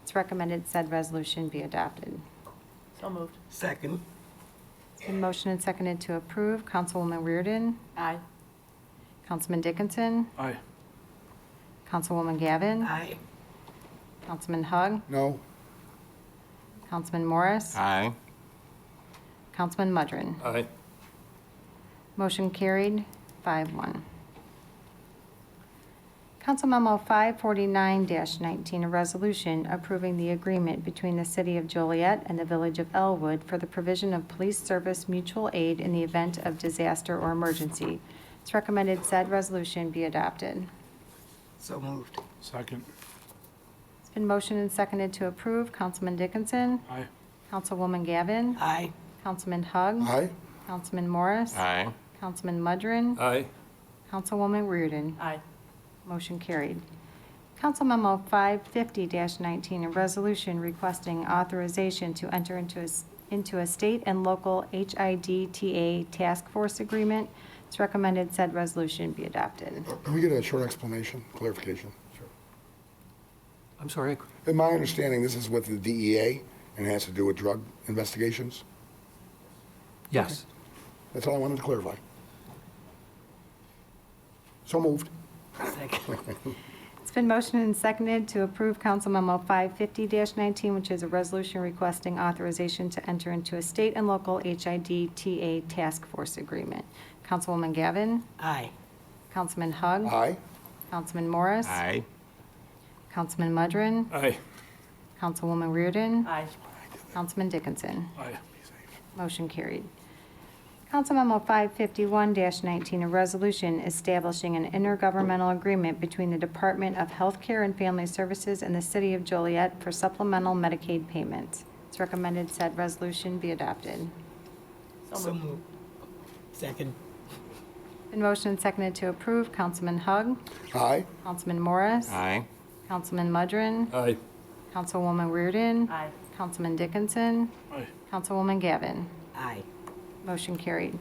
It's recommended said resolution be adopted. So moved. Second. It's been motioned and seconded to approve. Councilwoman Reardon? Aye. Councilman Dickinson? Aye. Councilwoman Gavin? Aye. Councilman Hug? No. Councilman Morris? Aye. Councilman Mudrin? Aye. Motion carried, 5-1. Council Memo 549-19, a resolution approving the agreement between the City of Joliet and the Village of Elwood for the provision of police service mutual aid in the event of disaster or emergency. It's recommended said resolution be adopted. So moved. Second. It's been motioned and seconded to approve. Councilman Dickinson? Aye. Councilwoman Gavin? Aye. Councilman Hug? Aye. Councilman Morris? Aye. Councilman Mudrin? Aye. Councilwoman Reardon? Aye. Motion carried. Council Memo 550-19, a resolution requesting authorization to enter into a state and local HIDTA task force agreement. It's recommended said resolution be adopted. Can we get a short explanation, clarification? I'm sorry, In my understanding, this is with the DEA and it has to do with drug investigations. yes. That's all I wanted to clarify. So moved. Second. It's been motioned and seconded to approve Council Memo 550-19, which is a resolution requesting authorization to enter into a state and local HIDTA task force agreement. Councilwoman Gavin? Aye. Councilman Hug? Aye. Councilman Morris? Aye. Councilman Mudrin? Aye. Councilwoman Reardon? Aye. Councilman Dickinson? Aye. Motion carried. Council Memo 551-19, a resolution establishing an intergovernmental agreement between the Department of Health Care and Family Services and the City of Joliet for supplemental Medicaid payments. It's recommended said resolution be adopted. So moved. Second. Been motioned and seconded to approve. Councilman Hug. Aye. Councilman Morris. Aye. Councilman Mudrin. Aye. Councilwoman Reardon. Aye. Councilman Dickinson. Aye. Councilwoman Gavin. Aye. Motion carried.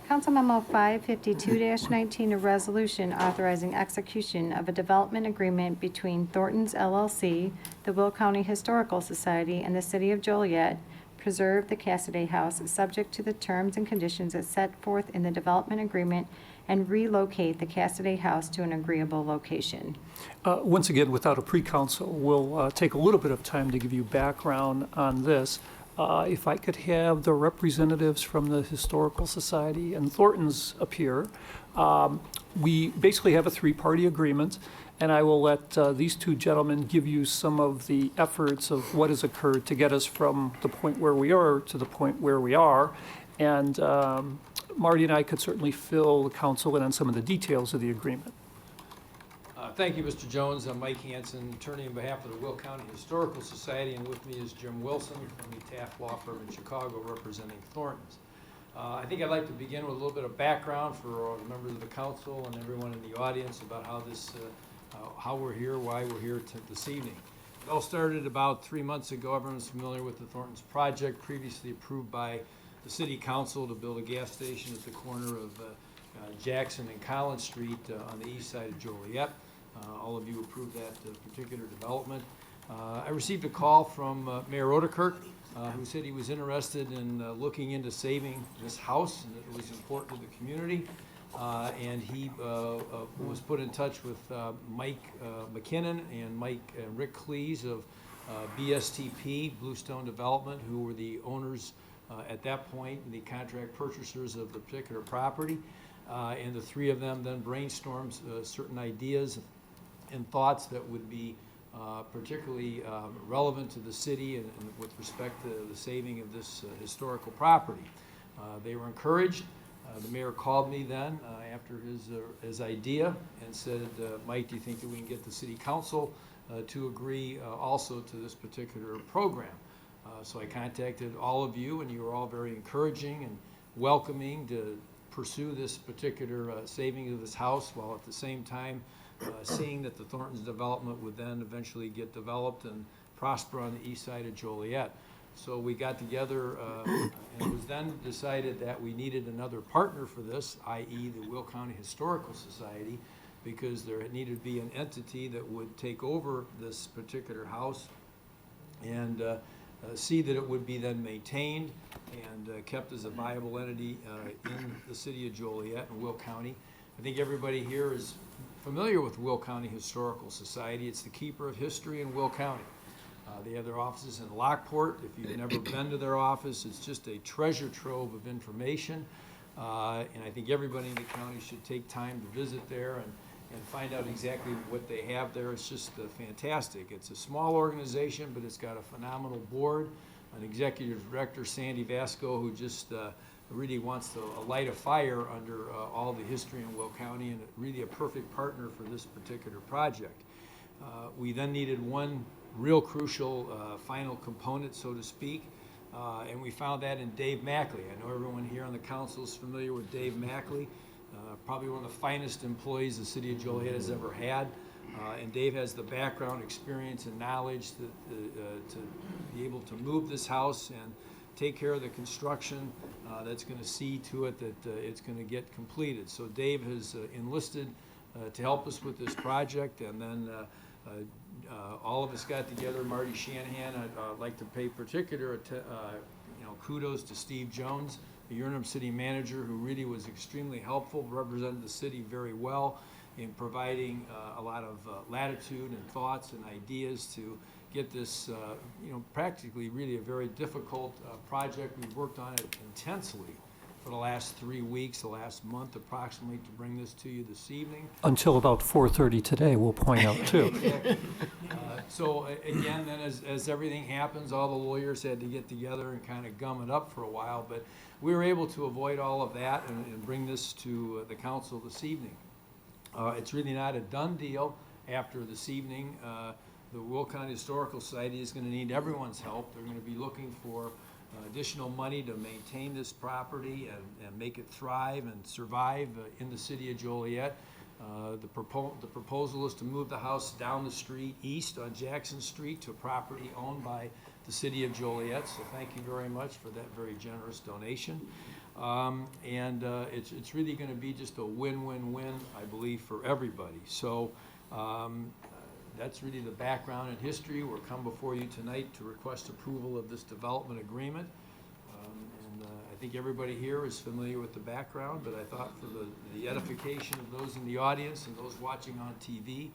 Council Memo 552-19, a resolution authorizing execution of a development agreement between Thornton's LLC, the Will County Historical Society, and the City of Joliet, preserve the Cassidy House, subject to the terms and conditions as set forth in the development agreement, and relocate the Cassidy House to an agreeable location. Once again, without a pre-council, we'll take a little bit of time to give you background on this. If I could have the representatives from the Historical Society and Thornton's appear. We basically have a three-party agreement, and I will let these two gentlemen give you some of the efforts of what has occurred to get us from the point where we are to the point where we are. And Marty and I could certainly fill the council in on some of the details of the agreement. Thank you, Mr. Jones. I'm Mike Hansen, attorney on behalf of the Will County Historical Society, and with me is Jim Wilson from the Taft Law Firm in Chicago, representing Thornton's. I think I'd like to begin with a little bit of background for members of the council and everyone in the audience about how this, how we're here, why we're here this evening. It all started about 3 months ago. Everyone's familiar with the Thornton's project, previously approved by the City Council to build a gas station at the corner of Jackson and Collins Street on the east side of Joliet. All of you approved that particular development. I received a call from Mayor Odekirk, who said he was interested in looking into saving this house, and it was important to the community. And he was put in touch with Mike McKinnon and Rick Cleese of BSTP, Bluestone Development, who were the owners at that point, and the contract purchasers of the particular property. And the three of them then brainstormed certain ideas and thoughts that would be particularly relevant to the city and with respect to the saving of this historical property. They were encouraged. The mayor called me then after his idea and said, Mike, do you think that we can get the city council to agree also to this particular program? So I contacted all of you, and you were all very encouraging and welcoming to pursue this particular saving of this house, while at the same time seeing that the Thornton's development would then eventually get developed and prosper on the east side of Joliet. So we got together, and it was then decided that we needed another partner for this, i.e. the Will County Historical Society, because there needed to be an entity that would take over this particular house and see that it would be then maintained and kept as a viable entity in the city of Joliet and Will County. I think everybody here is familiar with Will County Historical Society. It's the keeper of history in Will County. They have their offices in Lockport. If you've never been to their office, it's just a treasure trove of information. And I think everybody in the county should take time to visit there and find out exactly what they have there. It's just fantastic. It's a small organization, but it's got a phenomenal board, an executive director, Sandy Vasco, who just really wants to light a fire under all the history in Will County, and really a perfect partner for this particular project. We then needed one real crucial final component, so to speak, and we found that in Dave Mackley. I know everyone here on the council is familiar with Dave Mackley, probably one of the finest employees the city of Joliet has ever had. And Dave has the background, experience, and knowledge to be able to move this house and take care of the construction that's going to see to it that it's going to get completed. So Dave has enlisted to help us with this project, and then all of us got together. Marty Shanahan, I'd like to pay particular kudos to Steve Jones, the Urnham City Manager, who really was extremely helpful, represented the city very well in providing a lot of latitude and thoughts and ideas to get this, practically really a very difficult project. We've worked on it intensely for the last 3 weeks, the last month approximately, to bring this to you this evening. Until about 4:30 today, we'll point out too. So again, then as everything happens, all the lawyers had to get together and kind of gum it up for a while, but we were able to avoid all of that and bring this to the council this evening. It's really not a done deal after this evening. The Will County Historical Society is going to need everyone's help. They're going to be looking for additional money to maintain this property and make it thrive and survive in the city of Joliet. The proposal is to move the house down the street east on Jackson Street to a property owned by the city of Joliet. So thank you very much for that very generous donation. It's really going to be just a win-win-win, I believe, for everybody. So that's really the background and history. We're come before you tonight to request approval of this development agreement. I think everybody here is familiar with the background, but I thought for the edification of those in the audience and those watching on TV,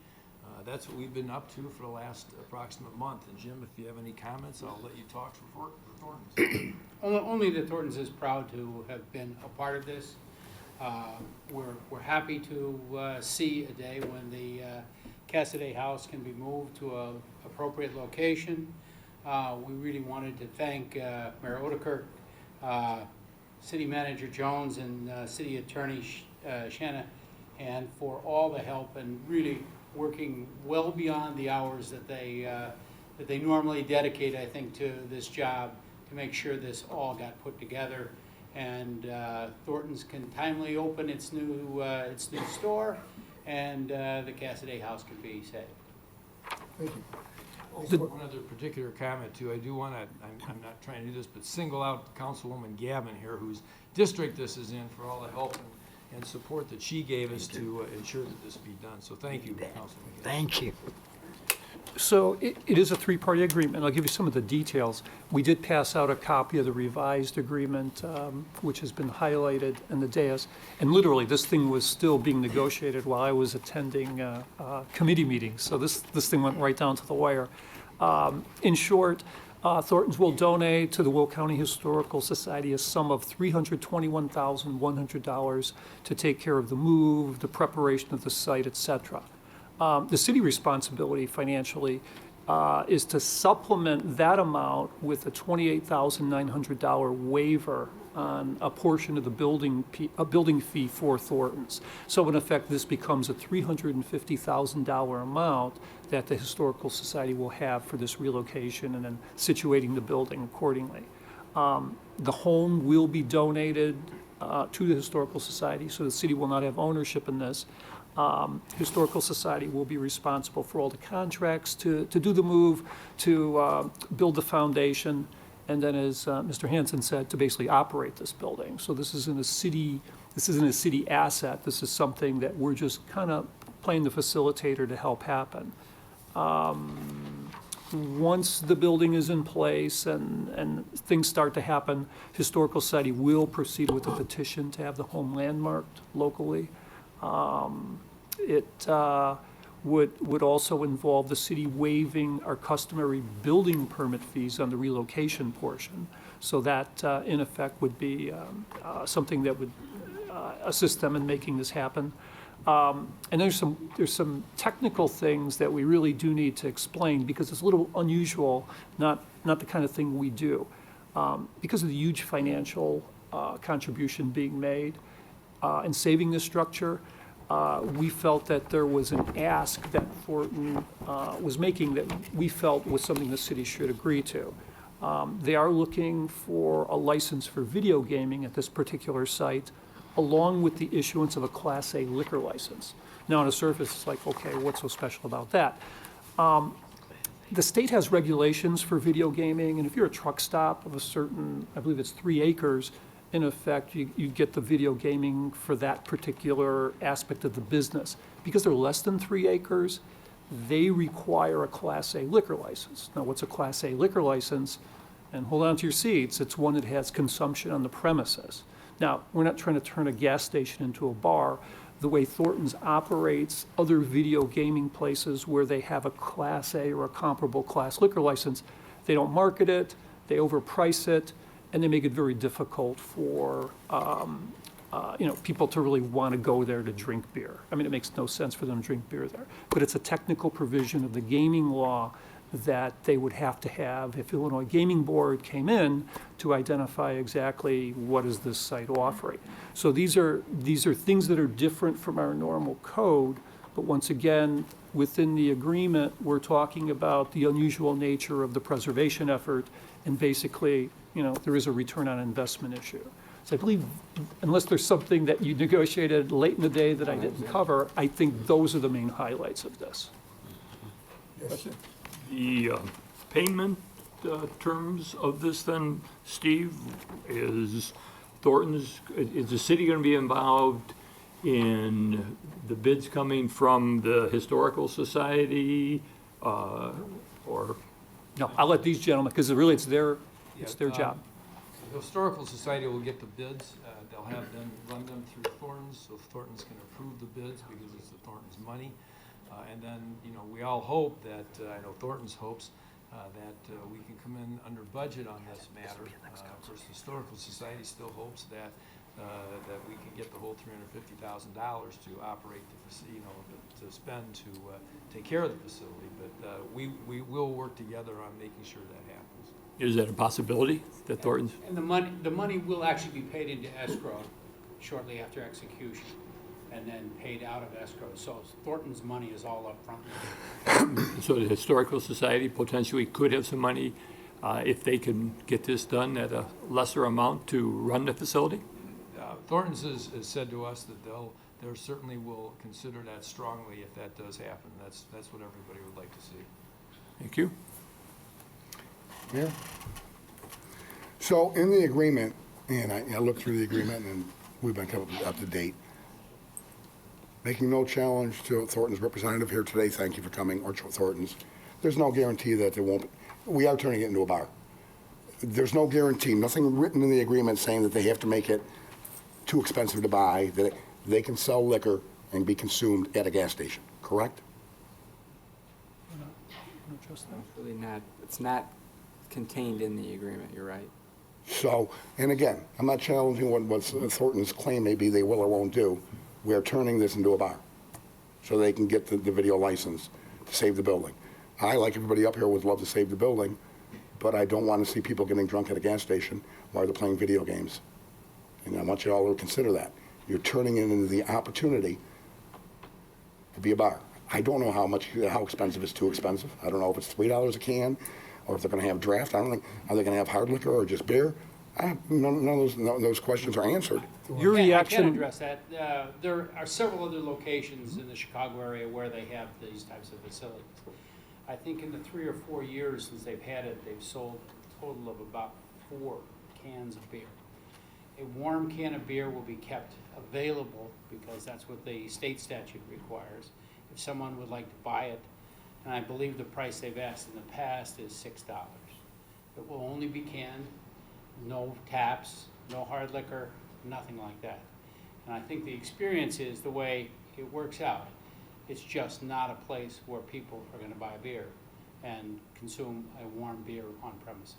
that's what we've been up to for the last approximate month. And Jim, if you have any comments, I'll let you talk for Thorntons. Only that Thorntons is proud to have been a part of this. We're happy to see a day when the Cassidy House can be moved to an appropriate location. We really wanted to thank Mayor Odekirk, City Manager Jones, and City Attorney Shanahan for all the help and really working well beyond the hours that they normally dedicate, I think, to this job to make sure this all got put together. And Thorntons can timely open its new store, and the Cassidy House can be saved. Thank you. Also, one other particular comment too, I do want to, I'm not trying to do this, but single out Councilwoman Gavin here, whose district this is in, for all the help and support that she gave us to ensure that this be done. So thank you, Councilwoman Gavin. Thank you. So it is a three-party agreement. I'll give you some of the details. We did pass out a copy of the revised agreement, which has been highlighted in the dais. And literally, this thing was still being negotiated while I was attending committee meetings. So this thing went right down to the wire. In short, Thorntons will donate to the Will County Historical Society a sum of $321,100 to take care of the move, the preparation of the site, etc. The city responsibility financially is to supplement that amount with a $28,900 waiver on a portion of the building fee for Thorntons. So in effect, this becomes a $350,000 amount that the Historical Society will have for this relocation and then situating the building accordingly. The home will be donated to the Historical Society, so the city will not have ownership in this. Historical Society will be responsible for all the contracts to do the move, to build the foundation, and then, as Mr. Hanson said, to basically operate this building. So this isn't a city asset. This is something that we're just kind of playing the facilitator to help happen. Once the building is in place and things start to happen, Historical Society will proceed with a petition to have the home landmarked locally. It would also involve the city waiving our customary building permit fees on the relocation portion. So that, in effect, would be something that would assist them in making this happen. And there's some technical things that we really do need to explain because it's a little unusual, not the kind of thing we do. Because of the huge financial contribution being made in saving this structure, we felt that there was an ask that Thornton was making that we felt was something the city should agree to. They are looking for a license for video gaming at this particular site, along with the issuance of a Class A liquor license. Now, on the surface, it's like, okay, what's so special about that? The state has regulations for video gaming, and if you're a truck stop of a certain, I believe it's 3 acres, in effect, you get the video gaming for that particular aspect of the business. Because they're less than 3 acres, they require a Class A liquor license. Now, what's a Class A liquor license? And hold on to your seats, it's one that has consumption on the premises. Now, we're not trying to turn a gas station into a bar. The way Thorntons operates other video gaming places where they have a Class A or a comparable class liquor license, they don't market it, they overprice it, and they make it very difficult for people to really want to go there to drink beer. I mean, it makes no sense for them to drink beer there. But it's a technical provision of the gaming law that they would have to have if Illinois Gaming Board came in to identify exactly what is this site offering. So these are things that are different from our normal code, but once again, within the agreement, we're talking about the unusual nature of the preservation effort and basically, there is a return on investment issue. So I believe, unless there's something that you negotiated late in the day that I didn't cover, I think those are the main highlights of this. The payment terms of this then, Steve, is the city going to be involved in the bids coming from the Historical Society, or? No, I'll let these gentlemen, because really it's their job. The Historical Society will get the bids. They'll have them run them through Thornton's, so Thornton's can approve the bids because it's the Thornton's money. And then, we all hope that, I know Thornton's hopes, that we can come in under budget on this matter. Of course, the Historical Society still hopes that we can get the whole $350,000 to operate the, to spend to take care of the facility. But we will work together on making sure that happens. Is that a possibility that Thornton's? And the money will actually be paid into escrow shortly after execution, and then paid out of escrow. So Thornton's money is all up front. So the Historical Society potentially could have some money if they can get this done at a lesser amount to run the facility? Thornton's has said to us that they certainly will consider that strongly if that does happen. That's what everybody would like to see. Thank you. Yeah. So in the agreement, and I looked through the agreement, and we've been kept up to date. Making no challenge to Thornton's representative here today, thank you for coming, or Thornton's. There's no guarantee that there won't, we are turning it into a bar. There's no guarantee, nothing written in the agreement saying that they have to make it too expensive to buy, that they can sell liquor and be consumed at a gas station, correct? Really not, it's not contained in the agreement, you're right. So, and again, I'm not challenging what Thornton's claim may be they will or won't do. We are turning this into a bar so they can get the video license to save the building. I, like everybody up here, would love to save the building, but I don't want to see people getting drunk at a gas station while they're playing video games. And I want you all to consider that. You're turning it into the opportunity to be a bar. I don't know how expensive is too expensive. I don't know if it's $3 a can, or if they're going to have draft. I don't think, are they going to have hard liquor or just beer? None of those questions are answered. Your reaction. I can address that. There are several other locations in the Chicago area where they have these types of facilities. I think in the 3 or 4 years since they've had it, they've sold a total of about 4 cans of beer. A warm can of beer will be kept available because that's what the state statute requires. If someone would like to buy it, and I believe the price they've asked in the past is $6. It will only be canned, no taps, no hard liquor, nothing like that. And I think the experience is the way it works out. It's just not a place where people are going to buy beer and consume a warm beer on premises.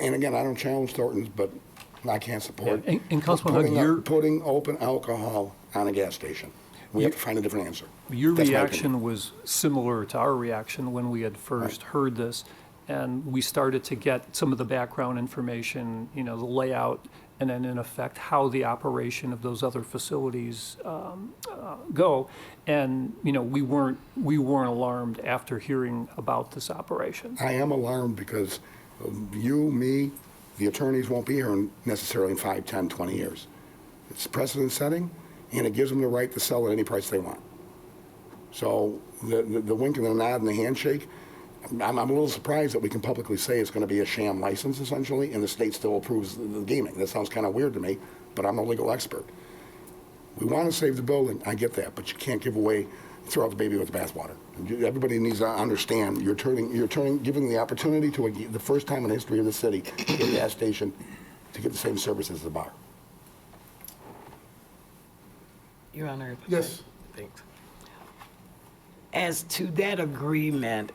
And again, I don't challenge Thornton's, but I can't support And Councilman Hug, putting open alcohol on a gas station. We have to find a different answer. Your That's my reaction opinion. was similar to our reaction when we had first heard this, and we started to get some of the background information, the layout, and then in effect how the operation of those other facilities go. And we weren't alarmed after hearing about this operation. I am alarmed because you, me, the attorneys won't be here necessarily in 5, 10, 20 years. It's precedent setting, and it gives them the right to sell at any price they want. So the wink and the nod and the handshake, I'm a little surprised that we can publicly say it's going to be a sham license, essentially, and the state still approves the gaming. That sounds kind of weird to me, but I'm a legal expert. We want to save the building, I get that, but you can't throw out the baby with the bathwater. Everybody needs to understand, you're giving the opportunity to the first time in the history of the city, to get a gas station to get the same service as the bar. Your Honor. Yes. Thanks. As to that agreement,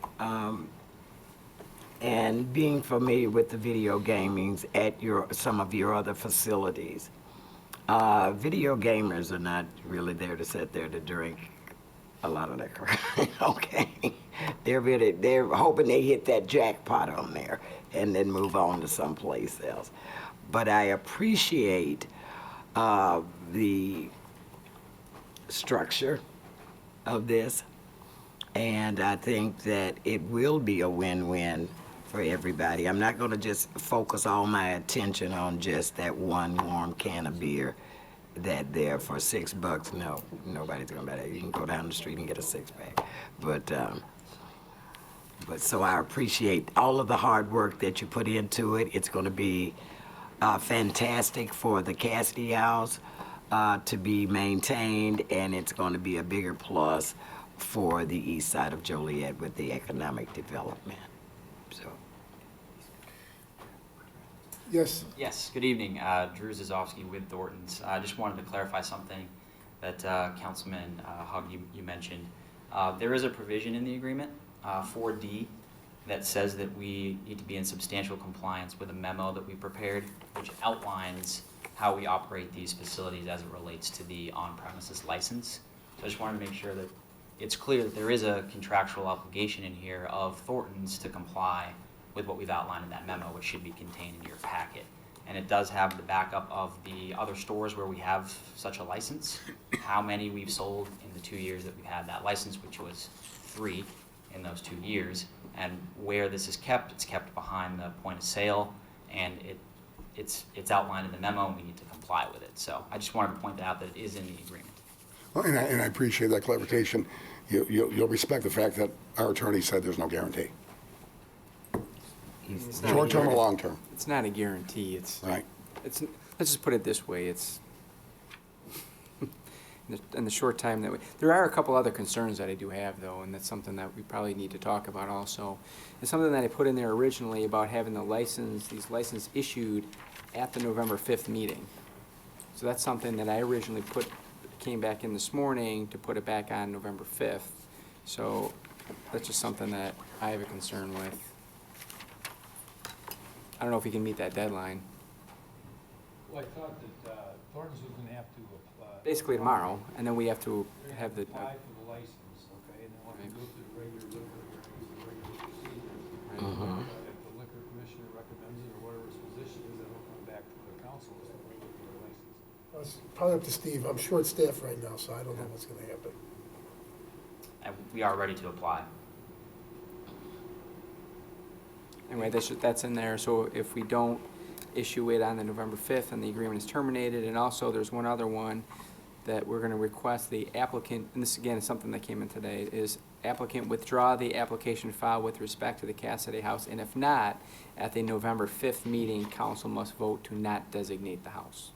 and being familiar with the video gamings at some of your other facilities, video gamers are not really there to sit there to drink a lot of liquor. Okay, they're hoping they hit that jackpot on there and then move on to someplace else. But I appreciate the structure of this, and I think that it will be a win-win for everybody. I'm not gonna just focus all my attention on just that one warm can of beer that there for $6. No, nobody's gonna buy that. You can go down the street and get a six-pack. But so I appreciate all of the hard work that you put into it. It's gonna be fantastic for the Cassidy House to be maintained, and it's gonna be a bigger plus for the east side of Joliet with the economic development. So. Yes. Yes, good evening. Drew Zazowski with Thornton's. I just wanted to clarify something that Councilman Hug, you mentioned. There is a provision in the agreement, 4D, that says that we need to be in substantial compliance with a memo that we prepared, which outlines how we operate these facilities as it relates to the on-premises license. So I just wanted to make sure that it's clear that there is a contractual obligation in here of Thornton's to comply with what we've outlined in that memo, which should be contained in your packet. And it does have the backup of the other stores where we have such a license, how many we've sold in the 2 years that we've had that license, which was 3 in those 2 years, and where this is kept. It's kept behind the point of sale, and it's outlined in the memo, and we need to comply with it. So I just wanted to point out that it is in the agreement. Well, and I appreciate that clarification. You'll respect the fact that our attorney said there's no guarantee. Short term or long term? It's not a guarantee. It's right. Let's just put it this way. It's in the short time that there are a couple other concerns that I do have, though, and that's something that we probably need to talk about also. It's something that I put in there originally about having these licenses issued at the November 5th meeting. So that's something that I originally came back in this morning to put it back on November 5th. So that's just something that I have a concern with. I don't know if we can meet that deadline. Well, I thought that Thornton's was gonna have to apply. Basically tomorrow, and then we have to They're gonna have the. Apply for the license, okay, and then we'll have to go through the regular liquor hearings, the regular procedure. If the liquor commissioner recommends it, or whatever his position is, then it'll come back to the council as to whether we get a license. It's probably up to Steve. I'm short staffed right now, so I don't know what's going to happen. And we are ready to apply. Anyway, that's in there, so if we don't issue it on the November 5th and the agreement is terminated, and also there's one other one that we're going to request the applicant, and this again is something that came in today, is applicant withdraw the application filed with respect to the Cassidy House, and if not, at the November 5th meeting, council must vote to not designate the house.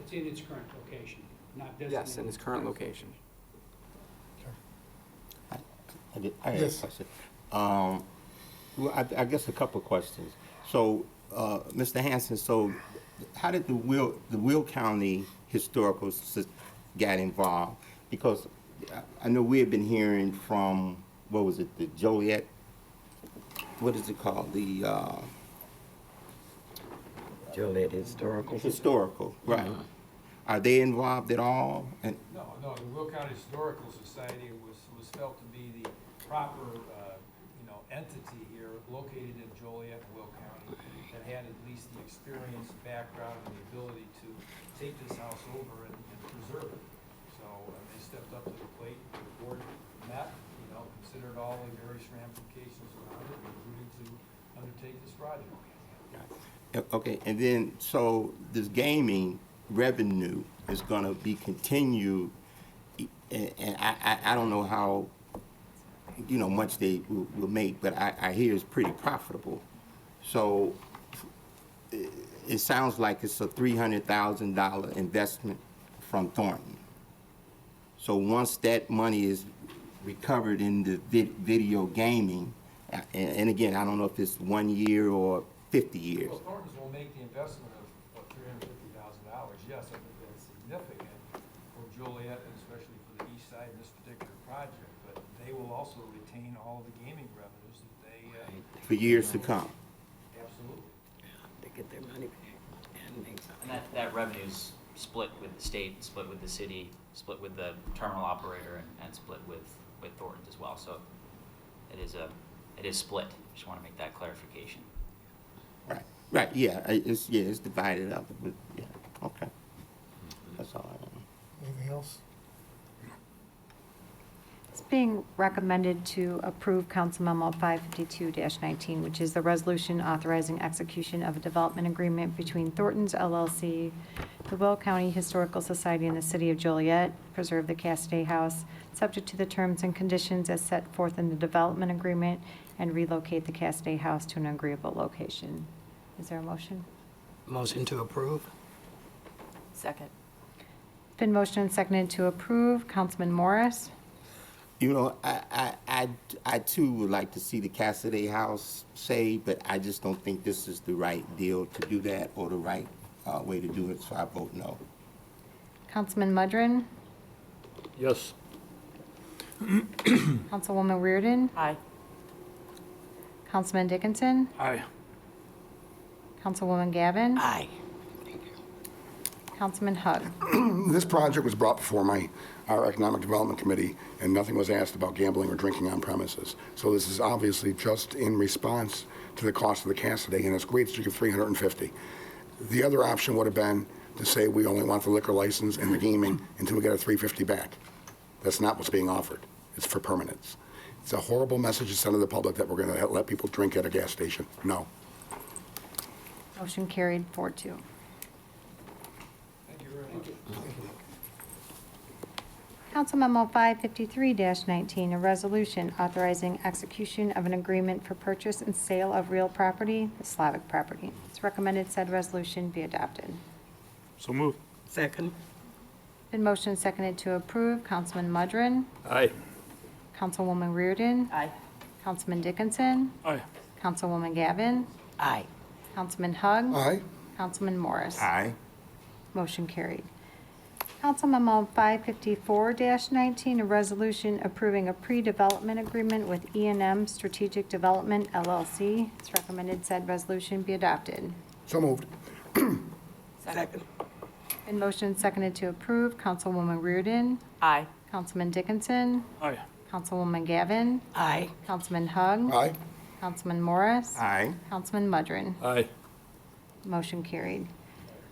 It's in its current location, not designated. Yes, in its current location. I have a question. Well, I guess a couple of questions. So, Mr. Hanson, so how did the Will County Historical got involved? Because I know we have been hearing from, what was it, the Joliet, what is it called? The Joliet Historical. Historical, right. Are they involved at all? And No, the Will County Historical Society was felt to be the proper, entity here located in Joliet and Will County that had at least the experience, background, and the ability to take this house over and preserve it. So they stepped up to the plate, the board met, considered all the various ramifications around it, and agreed to undertake this project. okay, and then, so this gaming revenue is gonna be continued, and I don't know how, much they will make, but I hear it's pretty profitable. So it sounds like it's a $300,000 investment from Thornton. So once that money is recovered in the video gaming, and again, I don't know if it's 1 year or 50 years. Well, Thornton's will make the investment of $350,000. Yes, I think that's significant for Joliet, and especially for the east side in this particular project. But they will also retain all of the gaming revenues that they For years to come. Absolutely. They get their money back and make something. And that revenue's split with the state, split with the city, split with the terminal operator, and split with Thornton's as well. So it is split. Just want to make that clarification. Right, yeah, it's divided up, but, yeah, okay. That's all I know. Anything else? It's being recommended to approve Council Memo 552-19, which is the resolution authorizing execution of a development agreement between Thornton's LLC, the Will County Historical Society, and the City of Joliet, preserve the Cassidy House, subject to the terms and conditions as set forth in the development agreement, and relocate the Cassidy House to an agreeable location. Is there a motion? Motion to approve? Second. Been motioned and seconded to approve. Councilman Morris? You know, I too would like to see the Cassidy House saved, but I just don't think this is the right deal to do that or the right way to do it, so I vote no. Councilman Mudrin? Yes. Councilwoman Reardon? Aye. Councilman Dickinson? Aye. Councilwoman Gavin? Aye. Councilman Hug? This project was brought before our Economic Development Committee, and nothing was asked about gambling or drinking on premises. So this is obviously just in response to the cost of the Cassidy, and it's great that you give $350. The other option would have been to say we only want the liquor license and the gaming until we get our $350 back. That's not what's being offered. It's for permanence. It's a horrible message to send to the public that we're going to let people drink at a gas station. No. Motion carried 4-2. Thank you very much. Council Memo 553-19, a resolution authorizing execution of an agreement for purchase and sale of real property, the Slavic property. It's recommended said resolution be adopted. So moved. Second? Been motioned and seconded to approve. Councilman Mudrin? Aye. Councilwoman Reardon? Aye. Councilman Dickinson? Aye. Councilwoman Gavin? Aye. Councilman Hug? Aye. Councilman Morris? Aye. Motion carried. Council Memo 554-19, a resolution approving a pre-development agreement with E&M Strategic Development LLC. It's recommended said resolution be adopted. So moved. Second? Been motioned and seconded to approve. Councilwoman Reardon? Aye. Councilman Dickinson? Aye. Councilwoman Gavin? Aye. Councilman Hug? Aye. Councilman Morris? Aye. Councilman Mudrin? Aye. Motion carried.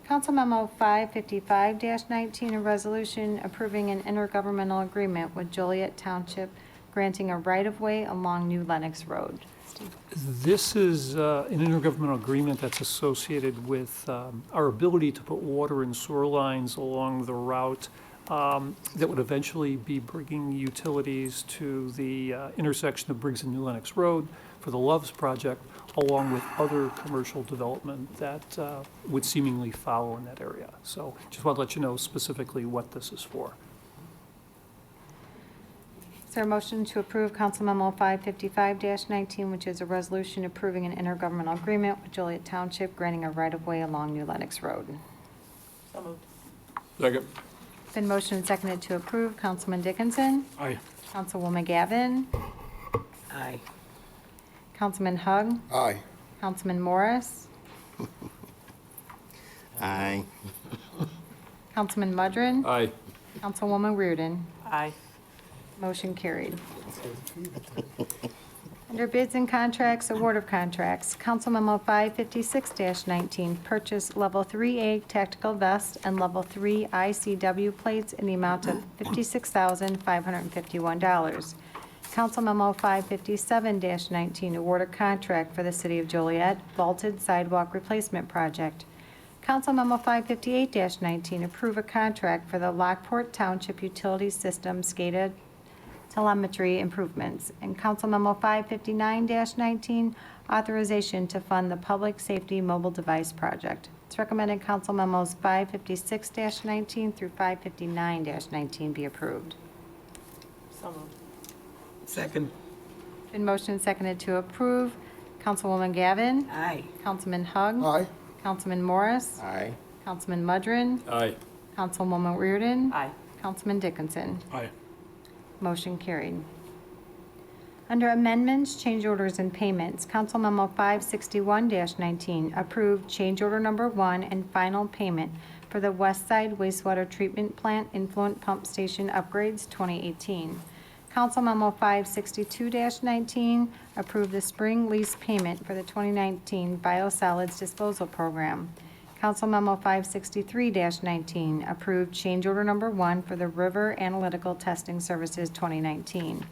Council Memo 555-19, a resolution approving an intergovernmental agreement with Joliet Township granting a right-of-way along New Lenox Road. Steve? This is an intergovernmental agreement that's associated with our ability to put water and sewer lines along the route that would eventually be bringing utilities to the intersection of Briggs and New Lenox Road for the Loves project, along with other commercial development that would seemingly follow in that area. So just want to let you know specifically what this is for. Is there a motion to approve Council Memo 555-19, which is a resolution approving an intergovernmental agreement with Joliet Township granting a right-of-way along New Lenox Road? So moved. Second. Been motioned and seconded to approve. Councilman Dickinson? Aye. Councilwoman Gavin? Aye. Councilman Hug? Aye. Councilman Morris? Aye. Councilman Mudrin? Aye. Councilwoman Reardon? Aye. Motion carried. Under bids and contracts, award of contracts, Council Memo 556-19, purchase Level 3A tactical vest and Level 3 ICW plates in the amount of $56,551. Council Memo 557-19, award a contract for the City of Joliet vaulted sidewalk replacement project. Council Memo 558-19, approve a contract for the Lockport Township Utility System SCADA telemetry improvements. And Council Memo 559-19, authorization to fund the Public Safety Mobile Device Project. It's recommended Council Memos 556-19 through 559-19 be approved. So moved. Second? Been motioned and seconded to approve. Councilwoman Gavin? Aye. Councilman Hug? Aye. Councilman Morris? Aye. Councilman Mudrin? Aye. Councilwoman Reardon? Aye. Councilman Dickinson? Aye. Motion carried. Under amendments, change orders, and payments, Council Memo 561-19, approved change order number 1 and final payment for the West Side Wastewater Treatment Plant Influent Pump Station Upgrades 2018. Council Memo 562-19, approved the spring lease payment for the 2019 Biosolids Disposal Program. Council Memo 563-19, approved change order number 1 for the River Analytical Testing Services 2019.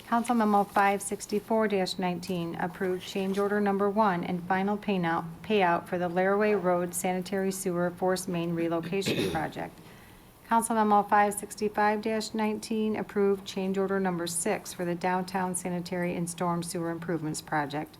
Council Memo 564-19, approved change order number 1 and final payout for the Laraway Road Sanitary Sewer Force Main Relocation Project. Council Memo 565-19, approved change order number 6 for the Downtown Sanitary and Storm Sewer Improvements Project.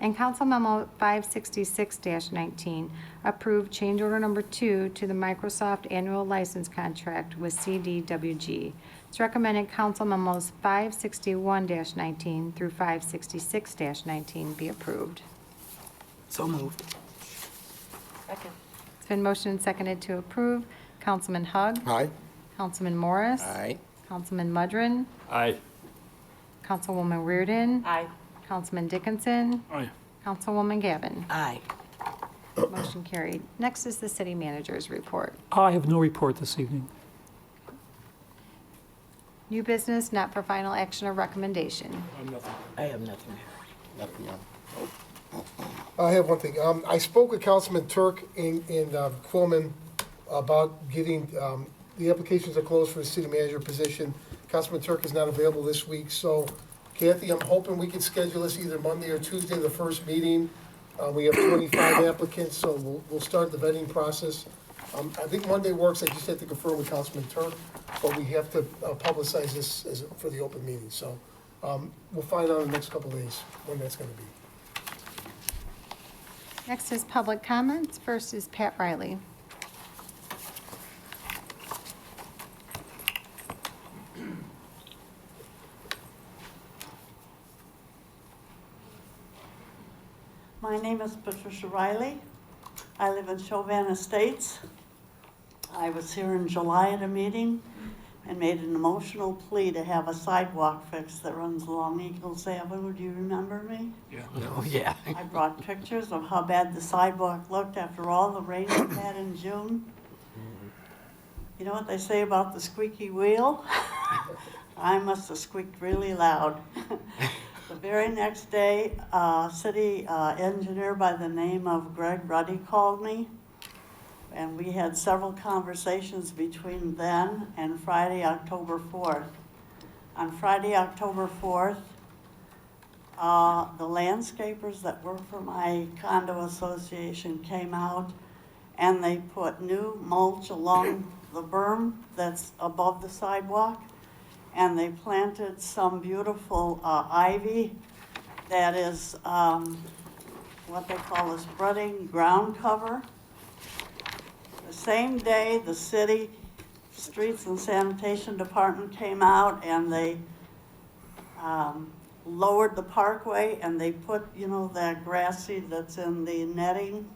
And Council Memo 566-19, approved change order number 2 to the Microsoft annual license contract with CDWG. It's recommended Council Memos 561-19 through 566-19 be approved. So moved. Second. It's been motioned and seconded to approve. Councilman Hug. Aye. Councilman Morris. Aye. Councilman Mudrin. Aye. Councilwoman Reardon. Aye. Councilman Dickinson. Aye. Councilwoman Gavin. Aye. Motion carried. Next is the city manager's report. I have no report this evening. New business, not for final action or recommendation. I have nothing. Nothing else. I have one thing. I spoke with Councilman Turk and Quillman about getting, the applications are closed for the city manager position. Councilman Turk is not available this week, so Kathy, I'm hoping we can schedule this either Monday or Tuesday, the first meeting. We have 25 applicants, so we'll start the vetting process. I think Monday works. I just have to confirm with Councilman Turk, but we have to publicize this for the open meeting. So we'll find out in the next couple of days when that's going to be. Next is public comments. First is Pat Riley. My name is Patricia Riley. I live in Chauvin Estates. I was here in July at a meeting and made an emotional plea to have a sidewalk fixed that runs along Eagles Avenue. Do you remember me? Yeah. Oh, yeah. I brought pictures of how bad the sidewalk looked after all the rain we had in June. You know what they say about the squeaky wheel? I must have squeaked really loud. The very next day, a city engineer by the name of Greg Ruddy called me, and we had several conversations between then and Friday, October 4th. On Friday, October 4th, the landscapers that work for my condo association came out, and they put new mulch along the berm that's above the sidewalk. And they planted some beautiful ivy that is what they call a spreading ground cover. The same day, the city streets and sanitation department came out and they lowered the parkway and they put, you know, that grass seed that's in the netting.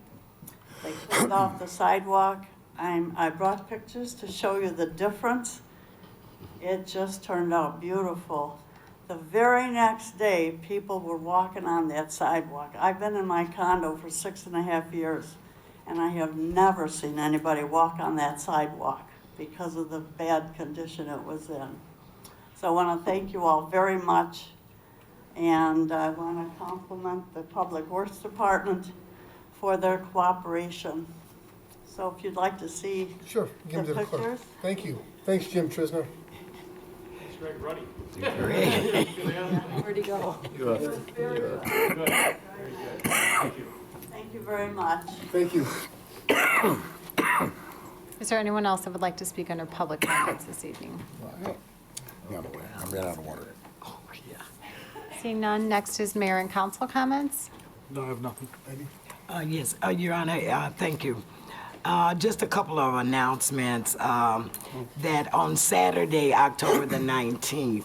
They cleaned off the sidewalk. I brought pictures to show you the difference. It just turned out beautiful. The very next day, people were walking on that sidewalk. I've been in my condo for 6.5 years, and I have never seen anybody walk on that sidewalk because of the bad condition it was in. So I want to thank you all very much, and I want to compliment the Public Works Department for their cooperation. So if you'd like to see Sure, give the them to the clerk. pictures. Thank you. Thanks, Jim Trisner. It's Greg Ruddy. Where'd he go? Good. Very good. Thank you. Thank you very much. Thank you. Is there anyone else that would like to speak under public comments this evening? No, I ran out of water. Oh, yeah. Seeing none, next is mayor and council comments. No, I have nothing. Yes, Your Honor, thank you. Just a couple of announcements, that on Saturday, October the 19th,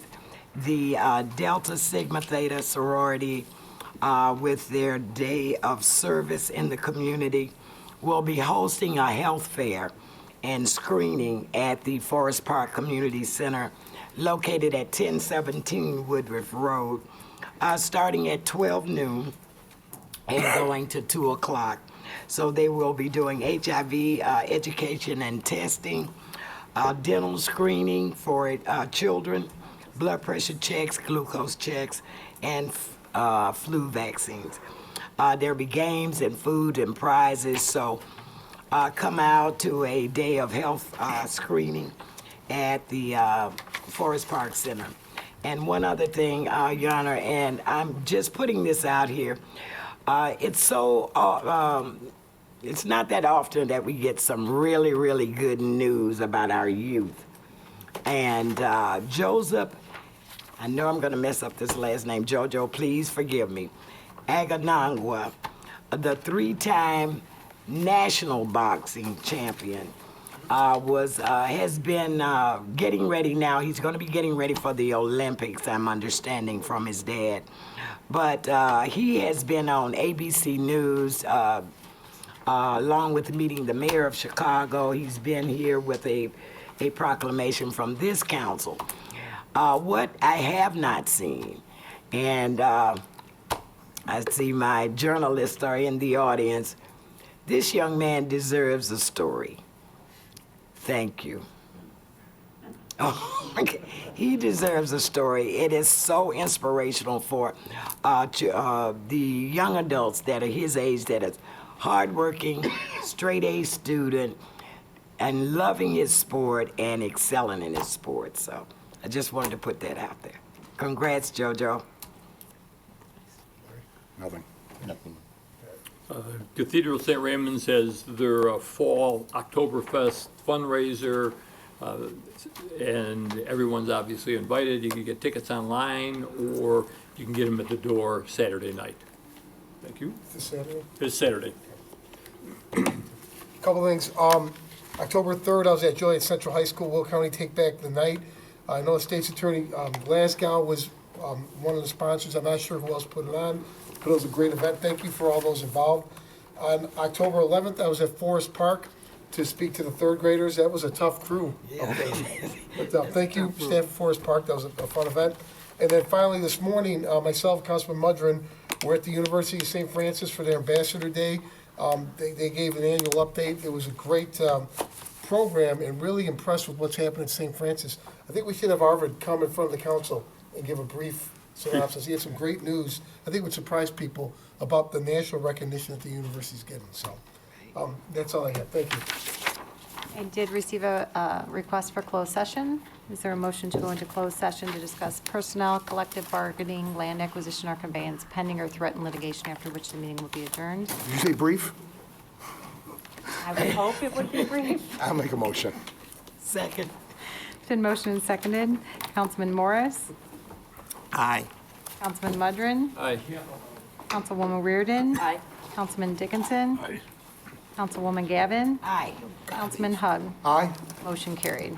the Delta Sigma Theta sorority, with their day of service in the community, will be hosting a health fair and screening at the Forest Park Community Center, located at 1017 Woodruff Road, starting at 12 noon and going to 2 o'clock. So they will be doing HIV education and testing, dental screening for children, blood pressure checks, glucose checks, and flu vaccines. There'll be games and food and prizes, so come out to a day of health screening at the Forest Park Center. And one other thing, Your Honor, and I'm just putting this out here. It's not that often that we get some really, really good news about our youth. And Joseph, I know I'm going to mess up this last name, Jojo, please forgive me. Aganangwa, the 3-time national boxing champion, has been getting ready now. He's going to be getting ready for the Olympics, I'm understanding from his dad. But he has been on ABC News along with meeting the mayor of Chicago. He's been here with a proclamation from this council. What I have not seen, and I see my journalists are in the audience, this young man deserves a story. Thank you. Oh, okay. He deserves a story. It is so inspirational for the young adults that are his age, that is hardworking, straight-A student, and loving his sport and excelling in his sport. So I just wanted to put that out there. Congrats, JoJo. Nothing. Cathedral St. Raymond's has their fall Oktoberfest fundraiser, and everyone's obviously invited. You can get tickets online, or you can get them at the door Saturday night. Thank you. This Saturday? It's Saturday. Couple things. October 3rd, I was at Joliet Central High School, Will County Take Back the Night. I know State's Attorney Glasgow was one of the sponsors. I'm not sure who else put it on, but it was a great event. Thank you for all those involved. On October 11th, I was at Forest Park to speak to the third graders. That was a tough crew. But thank you, staff of Forest Park. That was a fun event. And then finally, this morning, myself, Councilman Mudrin, were at the University of St. Francis for their Ambassador Day. They gave an annual update. It was a great program, and really impressed with what's happening at St. Francis. I think we should have Arvid come in front of the council and give a brief synopsis. He had some great news. I think it would surprise people about the national recognition that the university's getting. So that's all I have. Thank you. I did receive a request for closed session. Is there a motion to go into closed session to discuss personnel, collective bargaining, land acquisition or conveyance, pending or threatened litigation, after which the meeting will be adjourned? Did you say brief? I would hope it would be brief. I'll make a motion. Second. It's been motioned and seconded. Councilman Morris? Aye. Councilman Mudrin? Aye. Councilwoman Reardon? Aye. Councilman Dickinson? Aye. Councilwoman Gavin? Aye. Councilman Hug? Aye. Motion carried.